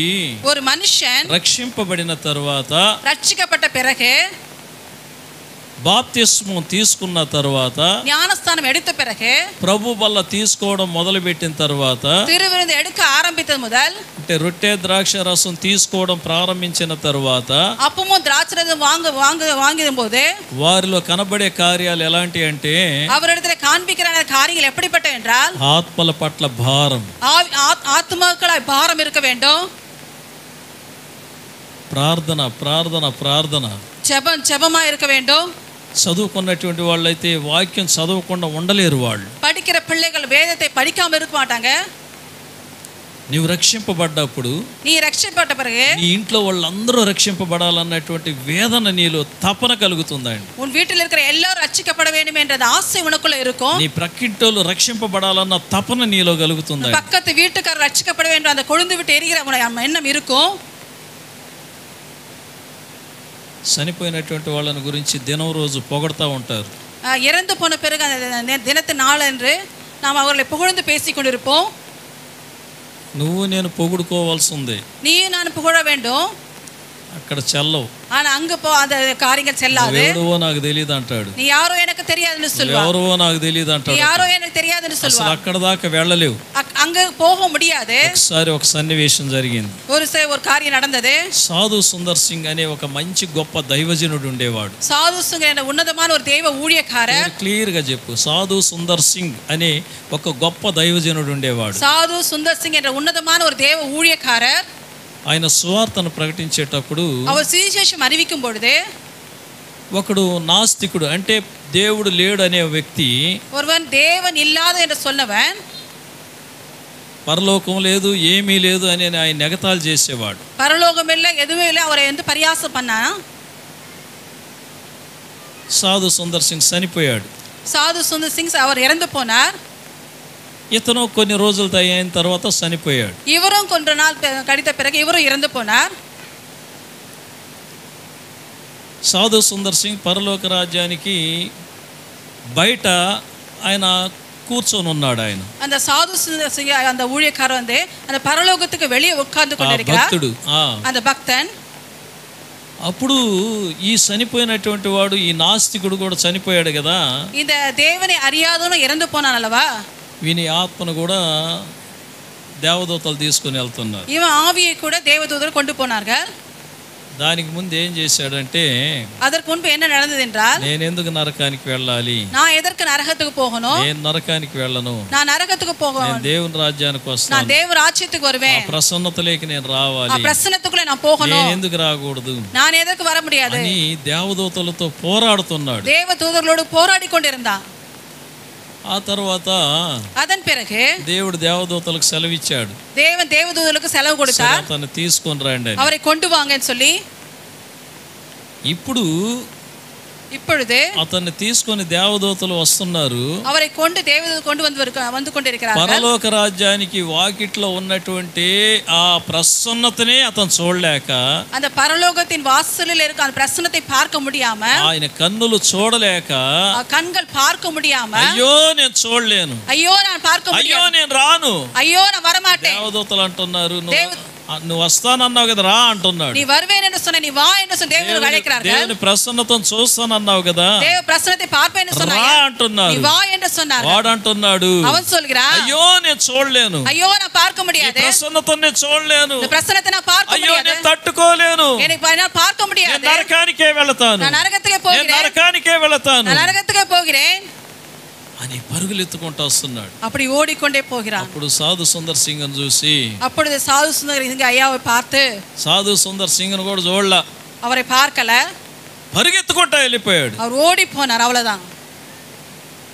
ஒரு మనుஷன் రక్షింపబడిన తర్వాత, రక్షించబడ్డ பிறகு, బాప్తిస్మం తీసుకున్న తర్వాత, ஞானஸ்தானம் எடுத்த பிறகு, ప్రభు బల్ల తీసుకోవడం మొదలు పెట్టిన తర్వాత, திருவிருந்து எடுக்க ஆரம்பித்தது முதல், అంటే రొట్టె ద్రాక్ష రసం తీసుకోవడం ప్రారంభించిన తర్వాత, அப்பமும் திராட்சரசம் வாங்கிய போது వారిలో కనబడే కార్యాలు ఎలాంటి అంటే, அவரிடத்துல காண்பிக்கிற காரியங்கள் எப்படிப்பட்ட என்றால், ఆత్మల పట్ల భారం, ஆத்மாக்களாய் பாரம் இருக்க வேண்டும். ప్రార్థన ప్రార్థన ప్రార్థన, ஜெபமா இருக்க வேண்டும். చదువుకున్నటువంటి వాళ్ళైతే వాక్యం చదవకుండా ఉండలేరు. వాళ్ళు படிக்கிற பிள்ளைகள் வேதத்தை படிக்காம இருக்க மாட்டாங்க. నీవు రక్షింపబడ్డప్పుడు, நீ రక్షింపబడ్డ பிறகு నీ ఇంట్లో వాళ్ళందరూ రక్షింపబడాలన్నటువంటి వేదన నీలో తపన కలుగుతుందండి. உன் வீட்டில் இருக்கிற எல்லாரும் ரட்சிக்கப்பட வேண்டும் என்ற ஆசை உனக்குள்ள இருக்கும். నీ ప్రక్కింటోళ్ళు రక్షింపబడాలన్న తపన నీలో కలుగుతుంది. பக்கத்து வீட்டுக்காரர் ரட்சிக்கப்பட வேண்டும் அந்த கொழுந்து விட்டு எரிகிற எண்ணம் இருக்கும். చనిపోయినటువంటి వాళ్ళని గురించి దినం రోజు పొగడతా ఉంటారు. இறந்து போன பிறகு அந்த தினத்து நாள் என்று நாம் அவர்களை புகழ்ந்து பேசிக் கொண்டிருப்போம். నువ్వు నేను పొగుడుకోవాల్సి ఉంది. நீ நான் புகழ வேண்டும். అక్కడ చెల్లవు. ஆனா அங்க அந்த காரியங்கள் செல்லாது. ఎవరో నాకు తెలియదు అంటాడు. நீ யாரோ எனக்கு தெரியாதுன்னு சொல்வா. ఎవరో నాకు తెలియదు అంటాడు. நீ யாரோ எனக்கு தெரியாதுன்னு சொல்வா. అసలు అక్కడ దాకా వెళ్ళలేవు. அங்க போக முடியாது. ఒకసారి ఒక సన్నివేశం జరిగింది. ஒரு காரியம் நடந்தது. సాధు సుందర్ సింగ్ అనే ఒక మంచి గొప్ప దైవజనుడు ఉండేవాడు. సాధు సింగ్ అనే ఉన్నతమైన ఒక దైవ ఊழிయకారర్. క్లియర్ గా చెప్పు. సాధు సుందర్ సింగ్ అనే ఒక గొప్ప దైవజనుడు ఉండేవాడు. సాధు సుందర్ సింగ్ అనే ఉన్నతమైన ఒక దైవ ఊழிయకారర్. ఆయన సువార్తను ప్రకటించేటప్పుడు, அவர் சுவிசேஷம் அறிவிக்கும் பொழுது, ఒకడు నాస్తికుడు, అంటే దేవుడు లేడు అనే వ్యక్తి, ஒருவன் தேவன் இல்லாத என்று சொன்னவன், పరలోకం లేదు ఏమీ లేదు అని ఆయన నెగతాలు చేసేవాడు. పరలోకం இல்ல எதுவுமே இல்ல அவரை வந்து பரியாசம் பண்ணானா. సాధు సుందర్ సింగ్ చనిపోయాడు. సాధు సుందర్ సింగ్ அவர் இறந்து போனார். ఇతను కొన్ని రోజులు అయిన తర్వాత చనిపోయాడు. இவரும் கொஞ்ச நாள் கழித்த பிறகு இவரும் இறந்து போனார். సాధు సుందర్ సింగ్ పరలోక రాజ్యానికి బయట ఆయన కూర్చొని ఉన్నాడు. ఆయన அந்த సాధు సుందర్ సింగ్ அந்த ஊழியக்காரர் வந்து அந்த பரலோகத்துக்கு வெளியே உட்கார்ந்து கொண்டிருக்கிறார். భక్తుడు, அந்த பக்தன். అప్పుడు ఈ చనిపోయినటువంటి వాడు, ఈ నాస్తికుడు కూడా చనిపోయాడు కదా. இந்த தேவனை அறியாதவனும் இறந்து போனான் அல்லவா. వీని ఆత్మను కూడా దేవదూతలు తీసుకుని వెళ్తున్నారు. இவன் ஆவியை கூட தேவதூதர் கொண்டு போனார்கள். దానికి ముందు ఏం చేశాడంటే, அதற்கு முன்பு என்ன நடந்தது என்றால், నేను ఎందుకు నరకానికి వెళ్ళాలి, நான் எதற்கு நரகத்துக்கு போகணும், నేను నరకానికి వెళ్ళను, நான் నరకத்துக்கு போகணும், నేను దేవుని రాజ్యానికి நான் వస్తాను, தேவ ராஜ்யத்துக்கு வருவேன், ప్రసన్నతలోకి నేను రావాలి, பிரசன்னத்துக்குள்ள நான் போகணும், నేను ఎందుకు రాకూడదు, நான் எதற்கு வர முடியாது అని దేవదూతలతో పోరాడుతున్నాడు. தேவதூதர்களோடு போராடி கொண்டிருந்தான். ఆ తర్వాత அதன் பிறகு దేవుడు దేవదూతలకు సెలవిచ్చాడు. தேவன் தேவதூதர்களுக்கு செலவு கொடுத்தார். అతన్ని తీసుకొని రండి అని. அவரை கொண்டு வாங்கன்னு சொல்லி, இப்பொழுது అతన్ని తీసుకొని దేవదూతలు వస్తున్నారు. அவரை கொண்டு தேவதூதர் கொண்டு வந்து கொண்டிருக்கிறார்கள். పరలోక రాజ్యానికి వాకిట్లో ఉన్నటువంటి ఆ ప్రసన్నతనే అతను చూడలేక, அந்த பரலோகத்தின் வாசலில் இருக்க அந்த பிரசன்னத்தை பார்க்க முடியாம, ఆయన కన్నులు చూడలేక, கண்கள் பார்க்க முடியாம, అయ్యో నేను చూడలేను, ஐயோ நான் பார்க்க అయ్యో முடியாது, నేను రాను, ஐயோ நான் வர மாட்டேன். దేవదూతలు అంటున్నారు, నువ్వు వస్తానన్నావు కదా, రా అంటున్నాడు. நீ வருவேன் என்று சொன்ன, நீ வா என்று சொன்ன தேவன் அழைக்கிறார்கள். దేవుని ప్రసన్నతను చూస్తానన్నావు కదా, தேவ பிரசன்னத்தை பார்ப்பேன் என்று சொன்னாய், రా అంటున్నారు. நீ வா என்று சொன்னார். వాడు అంటున్నాడు, அவன் சொல்கிறான், అయ్యో నేను చూడలేను, ஐயோ நான் பார்க்க முடியாது, ప్రసన్నతను నేను చూడలేను, இந்த பிரசன்னத்தை நான் பார்க்க అయ్యో முடியாது, నేను తట్టుకోలేను, எனக்கு பார்க்க முடியாது, నేను నరకానికే వెళతాను, நான் నరకத்துக்கு నేను போகிறேன், నరకానికే వెళతాను நான் నరకத்துக்கு போகிறேன் అని పరుగులెత్తుకుంటూ వస్తున్నాడు. அப்படி ஓடிக்கொண்டே போகிறான். అప్పుడు సాధు సుందర్ సింగ్ అని చూసి, அப்பொழுது சாது சுந்தர் சிங் ஐயாவை பார்த்து, సాధు సుందర్ సింగ్ కూడా చూడలా, அவரை பார்க்கல, పరిగెత్తుకుంటా వెళ్ళిపోయాడు. அவர் ஓடி போனார். அவ்வளவுதான்.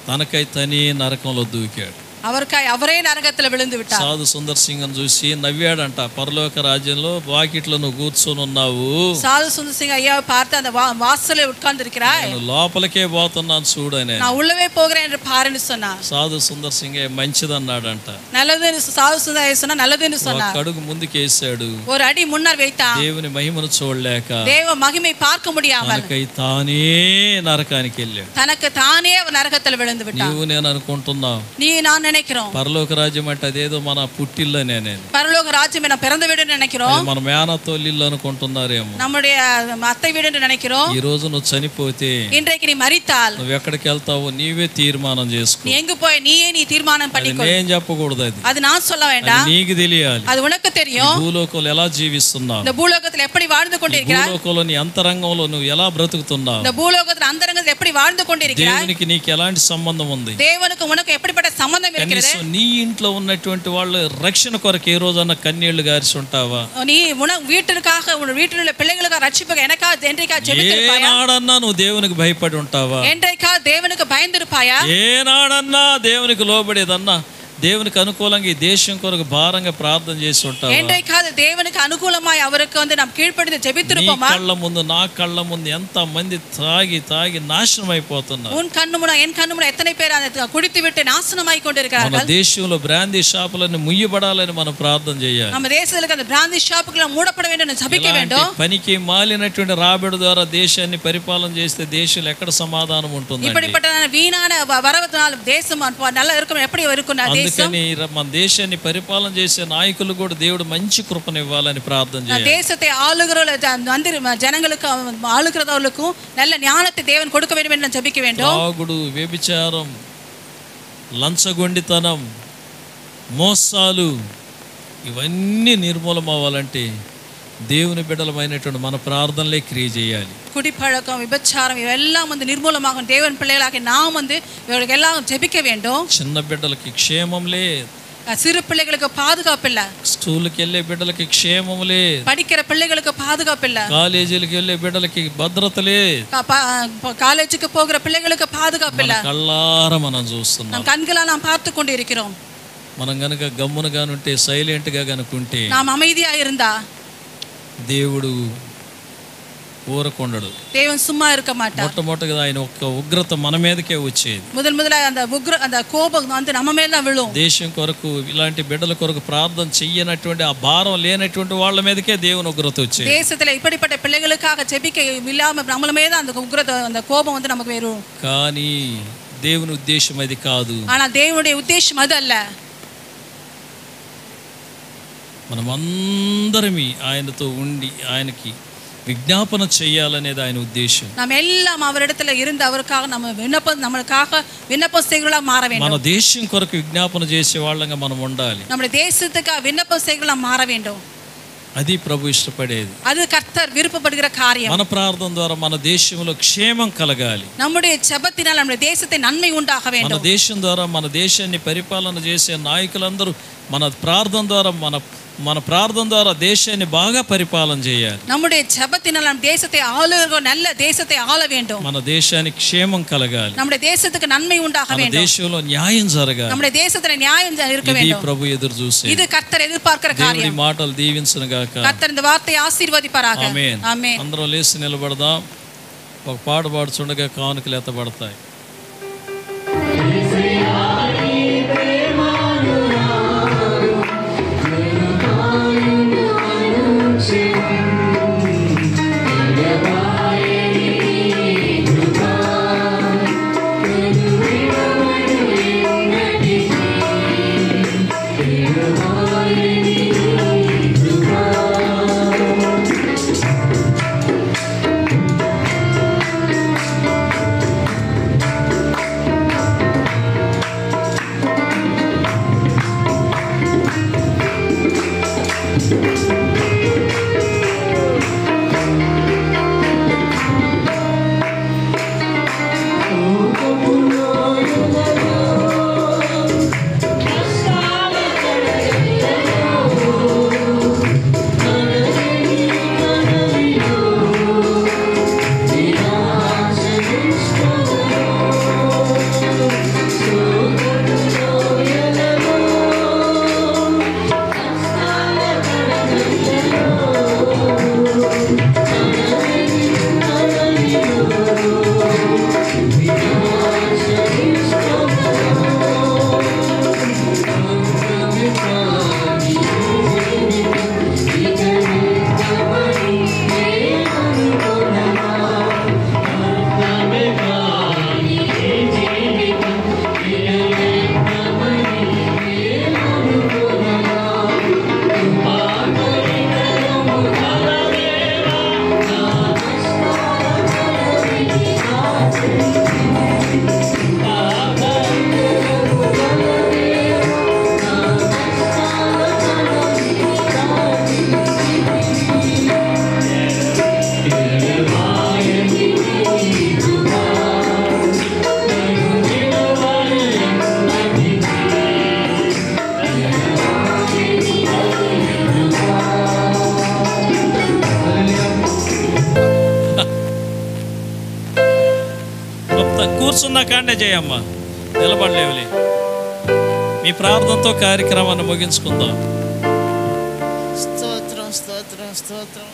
తనకై తనే నరకంలో దూకాడు. அவருக்காய் அவரே நரகத்துல விழுந்து விட்டார். సాధు సుందర్ సింగ్ చూసి నవ్వాడంట. పరలోక రాజ్యంలో వాకిట్లో నువ్వు కూర్చొని ఉన్నావు. సాధు సుందర్ సింగ్ అయ్యాவை பார்த்து அந்த வாசல்ல உட்கார்ந்து இருக்கிறாய். నేను లోపలికే పోతున్నాను చూడు అని. நான் உள்ளவே போகிறேன் என்று பாருன்னு சொன்னார். సాధు సుందర్ సింగ్ మంచిదన్నాడంట. நல்லதுன்னு సాధు సుందర్ சொன்னா நல்லதுன்னு சொன்னார். ఒక అడుగు ముందుకేసాడు. ஒரு అడి முன்னர் வைத்தான். దేవుని మహిమను చూడలేక, தேவ மகிமை பார்க்க முடியாமல் తనకై తానే నరకానికి వెళ్ళాడు. తనకు తానే నరకத்துல విழுந்து విட்டான். నీవు నేను అనుకుంటున్నావు, நீ நான் நினைக்கிறோம் పరలోక రాజ్యం అంటే అదేదో మన పుట్టిల్లనే. నేను పరలోక రాజ్యం మన పిறந்த వీడుని நினைக்கிறோம். మన మేనత్తోళ్ళ ఇల్లు అనుకుంటున్నారేమో. நம்முடைய అత్త వీడుని நினைக்கிறோம். ఈ రోజు నువ్వు చనిపోతే, இன்றைக்கு நீ மரித்தால் నువ్వు ఎక్కడికి వెళ్తావో నీవే తీర్మానం చేసుకో. நீ எங்க போய் நீ தீர்மானம் பண்ணிக்கோ. నేను చెప్పకూడదు. அது நான் சொல்ல வேண்டாம். నీకు తెలియాలి. அது உனக்கு தெரியும். భూలోకంలో ఎలా జీవిస్తున్నావు, இந்த பூலோகத்தில் எப்படி வாழ்ந்து கொண்டிருக்கிறாய், భూలోకంలో నీ అంతరంగంలో నువ్వు ఎలా బ్రతుకుతున్నావు, இந்த பூலோகத்தில் అంతరంగத்தில் எப்படி வாழ்ந்து கொண்டிருக்கிறாய், దేవునికి నీకు ఎలాంటి సంబంధం ఉంది, దేవునికి உனக்கு எப்படிப்பட்ட సంబంధం இருக்கிறது. నీ ఇంట్లో ఉన్నటువంటి వాళ్ళు రక్షణ కొరకు ఏ రోజన్నా కన్నీళ్లు గారిసి ఉంటావా? நீ வீட்டிற்காக வீட்டில் உள்ள பிள்ளைகளுக்கு ரட்சிப்புக்கு எனக்கா என்றைக்கா ஜெபித்திருப்பாயா? ఏనాడన్నా నువ్వు దేవునికి భయపడి ఉంటావా? என்றைக்கா தேவனுக்கு பயந்திருப்பாயா? ఏనాడన్నా దేవునికి లోబడేదన్నా దేవునికి అనుకూలంగా ఈ దేశం కొరకు భారంగా ప్రార్థన చేసి ఉంటావా? என்றைக்காவது தேவனுக்கு అనుకూలமாய் அவருக்கு நாம் கீழ்ப்படிந்து ஜெபித்திருப்போமா? కళ్ళ ముందు, నా కళ్ళ ముందు ఎంత మంది తాగి తాగి నాశనం అయిపోతున్నారు. உன் கண்ணு முன்ன என் கண்ணு முன்ன எத்தனை பேர் அதை குடித்து விட்டு நாசனமாய் கொண்டிருக்கிறார்கள். మన దేశంలో బ్రాందీ షాపులన్నీ ముయ్యబడాలని మనం ప్రార్థన చేయాలి. நம்ம தேசத்துல அந்த பிராந்தி ஷாப்புகளை மூடப்பட வேண்டும் என்று ஜெபிக்க வேண்டும். పనికి మాలినటువంటి రాబడి ద్వారా దేశాన్ని పరిపాలన చేస్తే దేశంలో ఎక్కడ సమాధానం ఉంటుంది? இப்படிப்பட்ட வீணான வரவதனால தேசம் நல்லா இருக்கும். எப்படி இருக்கும் தேశం? అందుకని మన దేశాన్ని పరిపాలన చేసే నాయకులు కూడా దేవుడు మంచి కృపను ఇవ్వాలని ప్రార్థన చేయాలి. தேசத்தை ஆளுகிற ஜனங்களுக்கு ஆளுகிறவர்களுக்கும் நல்ல ஞானத்தை தேவன் கொடுக்க வேண்டும் என்று ஜெபிக்க வேண்டும். తాగుడు, వ్యభిచారం, లంచగొండితనం, మోసాలు ఇవన్నీ నిర్మూలం అవ్వాలంటే దేవుని బిడ్డలమైనటువంటి మన ప్రార్థనలే క్రియ చేయాలి. குடிப்பழக்கம், விபச்சாரம் இவெல்லாம் నిర్మూలமாக தேவன் பிள்ளைகளாக நாம் இவர்களுக்கு எல்லாம் ஜெபிக்க வேண்டும். చిన్న బిడ్డలకి క్షేమం లేదు, சிறு பிள்ளைகளுக்கு பாதுகாப்பு இல்ல, స్కూల్కి వెళ్ళే బిడ్డలకి క్షేమం లేదు, படிக்கிற பிள்ளைகளுக்கு பாதுகாப்பு இல்ல, కాలేజీలకు వెళ్ళే బిడ్డలకి భద్రత లేదు, காலேஜுக்கு போகிற பிள்ளைகளுக்கு பாதுகாப்பு இல்ல. కళ్ళారా మనం చూస్తున్నాం, நம் கண்களால் நாம் பார்த்து கொண்டிருக்கிறோம். మనం గనుక గమ్మునగానుంటే, సైలెంట్ గా గనుకుంటే, நாம் அமைதியா இருந்தா దేవుడు ఊరకొండడు. தேவன் சும்மா இருக்க மாட்டார். మొట్టమొదటిగా ఆయన ఒక్క ఉగ్రత మన మీదకే వచ్చేది. முதல்ல அந்த கோபம் நம்ம மேல தான் விழும். దేశం కొరకు, ఇలాంటి బిడ్డల కొరకు ప్రార్థన చెయ్యనటువంటి, ఆ భారం లేనటువంటి వాళ్ళ మీదకే దేవుని ఉగ్రత వచ్చేది. தேசத்துல இப்படிப்பட்ட பிள்ளைகளுக்காக ஜெபிக்க இல்லாம நம்மள மேல அந்த உగ్రత அந்த கோபம் நமக்கு வரும். కానీ దేవుని ఉద్దేశం అది కాదు. ஆனா தேவனுடைய உத்தேசம் அது அல்ல. మనమందరం ఆయనతో ఉండి ఆయనకి విజ్ఞాపన చేయాలనేది ఆయన ఉద్దేశం. நாம் எல்லாம் அவரிடத்துல இருந்து அவருக்காக நம்ம நம்மளுக்காக விண்ணப்பம் செய்கிறவர்களா மாற வேண்டும். మన దేశం కొరకు విజ్ఞాపన చేసే వాళ్ళంగా మనం ఉండాలి. நம்முடைய தேசத்துக்காக விண்ணப்பம் செய்கிறவர்களா மாற வேண்டும். అది ప్రభు ఇష్టపడేది. அது கர்த்தர் விருப்பப்படுகிற காரியம். మన ప్రార్థన ద్వారా మన దేశంలో క్షేమం కలగాలి. நம்முடைய ஜெபத்தினால் நம்முடைய தேசத்தை நன்மை உண்டாக வேண்டும். మన దేశం ద్వారా మన దేశాన్ని పరిపాలన చేసే నాయకులందరూ మన ప్రార్థన ద్వారా దేశాన్ని బాగా పరిపాలన చేయాలి. நம்முடைய ஜெபத்தினால் நம் தேசத்தை ஆளுகிற நல்ல தேசத்தை ஆள வேண்டும். మన దేశానికి క్షేమం కలగాలి. நம்முடைய தேசத்துக்கு நன்மை உண்டாக வேண்டும். మన దేశంలో న్యాయం జరగాలి. நம்முடைய தேசத்துல நியாயம் இருக்க வேண்டும். ఇది ప్రభు ఎదురు చూసే. இது கர்த்தர் ఎదుర్పార్కర కార్యం. దేవుని మాటలు దీవించును గాక. కర్తర్ இந்த వార్తயை ఆశీర్వదిపారాక. ఆమేన్. ఆమేన్. అందరం లేచి నిలబడదాం. ఒక పాట పాడుచుండగా కానుకలు ఎత్తబడతాయి. కాండే చేయమ్మా, నిలబడలేవులే. మీ ప్రార్థనతో కార్యక్రమాన్ని ముగించుకుందాం. స్తోత్రం స్తోత్రం స్తోత్రం.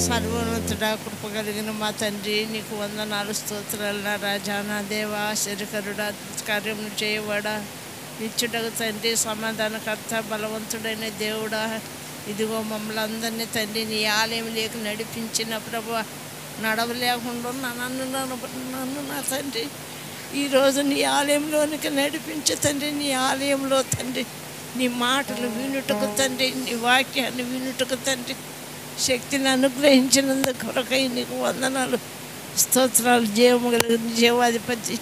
సర్వోన్నతుడా, కృప కలిగిన మా తండ్రి, నీకు వందనాలు, స్తోత్రాలు. నా రాజా, నా దేవా, ఆశ్చర్యకరుడా, కార్యములు చేయవాడా, నిత్యుడగు తండ్రి, సమాధానకర్త, బలవంతుడైన దేవుడా, ఇదిగో మమ్మల్ని అందరినీ తండ్రి నీ ఆలయం లేక నడిపించిన ప్రభు, నడవలేకుండా నన్ను నా తండ్రి ఈరోజు నీ ఆలయంలోనికి నడిపించే తండ్రి, నీ ఆలయంలో తండ్రి నీ మాటలు వినుటకు తండ్రి, నీ వాక్యాన్ని వినుటకు తండ్రి శక్తిని అనుగ్రహించినందుకు కొరకై నీకు వందనాలు, స్తోత్రాలు. జీవము కలిగిన జీవాధిపతి,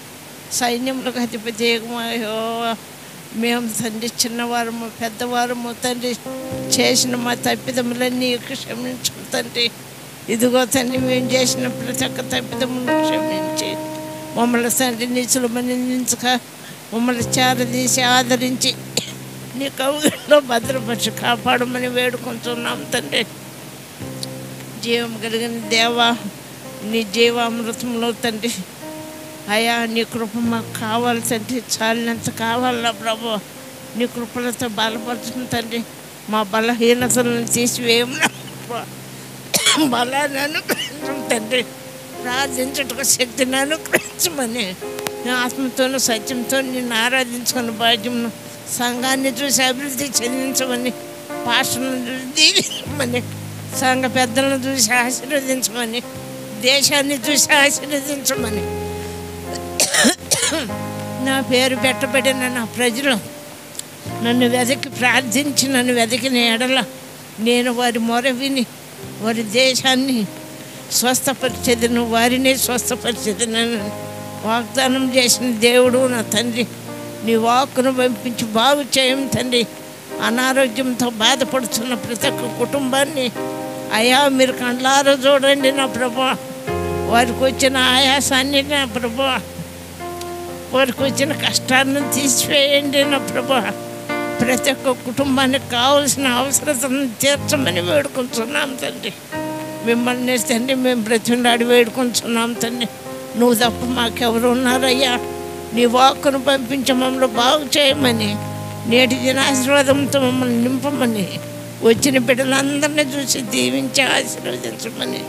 సైన్యములకు అధిపతి యెహోవా, మేము తండ్రి చిన్నవారము పెద్దవారము తండ్రి చేసిన మా తప్పిదములన్నీ క్షమించు తండ్రి. ఇదిగో తండ్రి, మేము చేసిన ప్రతి ఒక్క తప్పిదములను క్షమించి మమ్మల్ని తండ్రి నీచులమని నిందించక మమ్మల్ని చేరదీసి ఆదరించి నీ కౌగిలిలో భద్రపరిచి కాపాడమని వేడుకుంటున్నాం తండ్రి. జీవం కలిగిన దేవా, నీ జీవామృతంలో తండ్రి అయా నీ కృప మాకు కావాలి తండ్రి, చాలినంత కావాలా ప్రభు. నీ కృపలతో బలపరచుకుని తండ్రి మా బలహీనతలను తీసివేయమని బలాన్ని అనుగ్రహించం తండ్రి, ప్రార్థించుటకు శక్తిని అనుగ్రహించమని, ఆత్మతోనూ సత్యంతో నిన్ను ఆరాధించుకుని భాగ్యమును సంఘాన్ని చూసి అభివృద్ధి చెందించమని, పాస్టర్లను చూసి దీవించమని, సంఘ పెద్దలను చూసి ఆశీర్వదించమని, దేశాన్ని చూసి ఆశీర్వదించమని, నా పేరు పెట్టబడిన నా ప్రజలు నన్ను వెతికి ప్రార్థించి నన్ను వెతికిన ఎడల నేను వారి మొర విని వారి దేశాన్ని స్వస్థపరిచేదను, వారిని స్వస్థపరిచేదనని వాగ్దానం చేసిన దేవుడు నా తండ్రి. నీ వాక్కును పంపించి బాగు చేయం తండ్రి. అనారోగ్యంతో బాధపడుతున్న ప్రతి ఒక్క కుటుంబాన్ని అయా మీరు కండ్లారా చూడండి నా ప్రభా. వారికి వచ్చిన ఆయాసాన్ని నా ప్రభా, వారికి వచ్చిన కష్టాన్ని తీసివేయండి నా ప్రభా. ప్రతి ఒక్క కుటుంబానికి కావాల్సిన అవసరతను తీర్చమని వేడుకుంటున్నాం తండ్రి. మిమ్మల్ని తండ్రి మేము బ్రతిమలాడి వేడుకుంటున్నాం తండ్రి. నువ్వు తప్ప మాకెవరు ఉన్నారయ్యా? నీ వాక్కును పంపించి మమ్మల్ని బాగు చేయమని, నేటి దినాశీర్వాదంతో మమ్మల్ని నింపమని, వచ్చిన బిడ్డలందరినీ చూసి దీవించి ఆశీర్వదించమని,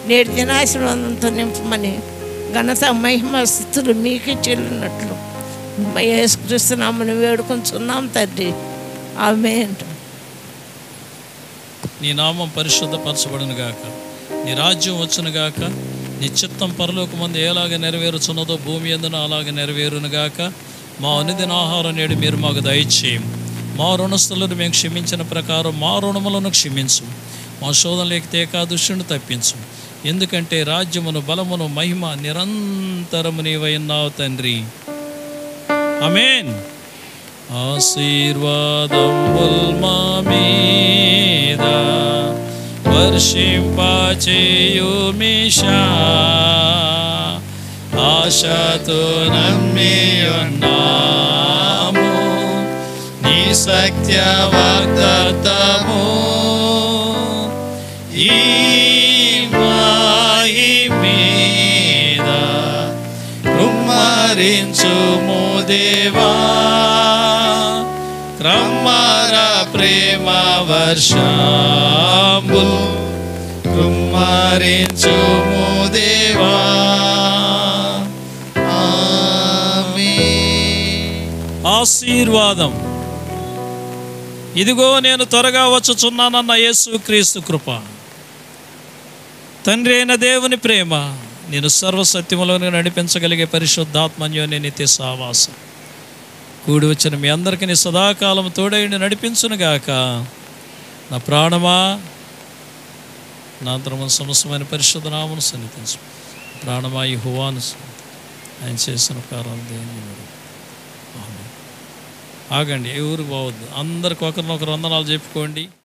నేటి దినాశీర్వాదంతో నింపమని, ఘనత మహిమ స్థితులు మీకే చెల్లినట్లు యేసుక్రీస్తు నామమున వేడుకొంచున్నాం తండ్రి. ఆమేన్. నీ నామం పరిశుద్ధపరచబడును గాక, నీ రాజ్యం వచ్చును గాక, నీ చిత్తం పరలోకమందు ఎలాగ నెరవేరుచున్నదో భూమి యందున అలాగ నెరవేరును గాక. మా అనుదిన ఆహారం నేడు మీరు మాకు దయచేయం. మా రుణస్థులను మేము క్షమించిన ప్రకారం మా రుణములను క్షమించు. మా శోధనలోకి తేక దుష్టుని తప్పించు. ఎందుకంటే రాజ్యమును బలమును మహిమ నిరంతరము నీవైనావు తండ్రి. ఆమేన్. ఆశీర్వాదముల్ మా మీద వర్షింపచేయుమిషా, ఆశతో నమ్మి ఉన్నాము నీ సత్య వాగ్దానము. ఈ మాయి మీద కుమ్మరించుము దేవా, క్రమ్మర ప్రేమ వర్షంబు కుమ్మరించుము దేవా. ఆశీర్వాదం. ఇదిగో నేను త్వరగా వచ్చుచున్నానన్న యేసుక్రీస్తు కృప, తండ్రి అయిన దేవుని ప్రేమ, నేను సర్వసత్యములోనే నడిపించగలిగే పరిశుద్ధాత్మన్యోని నిత్య సావాసం కూడి వచ్చిన మీ అందరికీ నీ సదాకాలం తోడైండి నడిపించునుగాక. నా ప్రాణమా నా అంతరము సమస్తమైన పరిశుద్ధ నామమును సన్నిధించు. ప్రాణమా యెహోవాను ఆయన చేసిన కార్యాలు దేన్ని ఆగండి, ఏ ఊరికి పోవద్దు. అందరికి ఒకరినొకరు వందనాలు చెప్పుకోండి.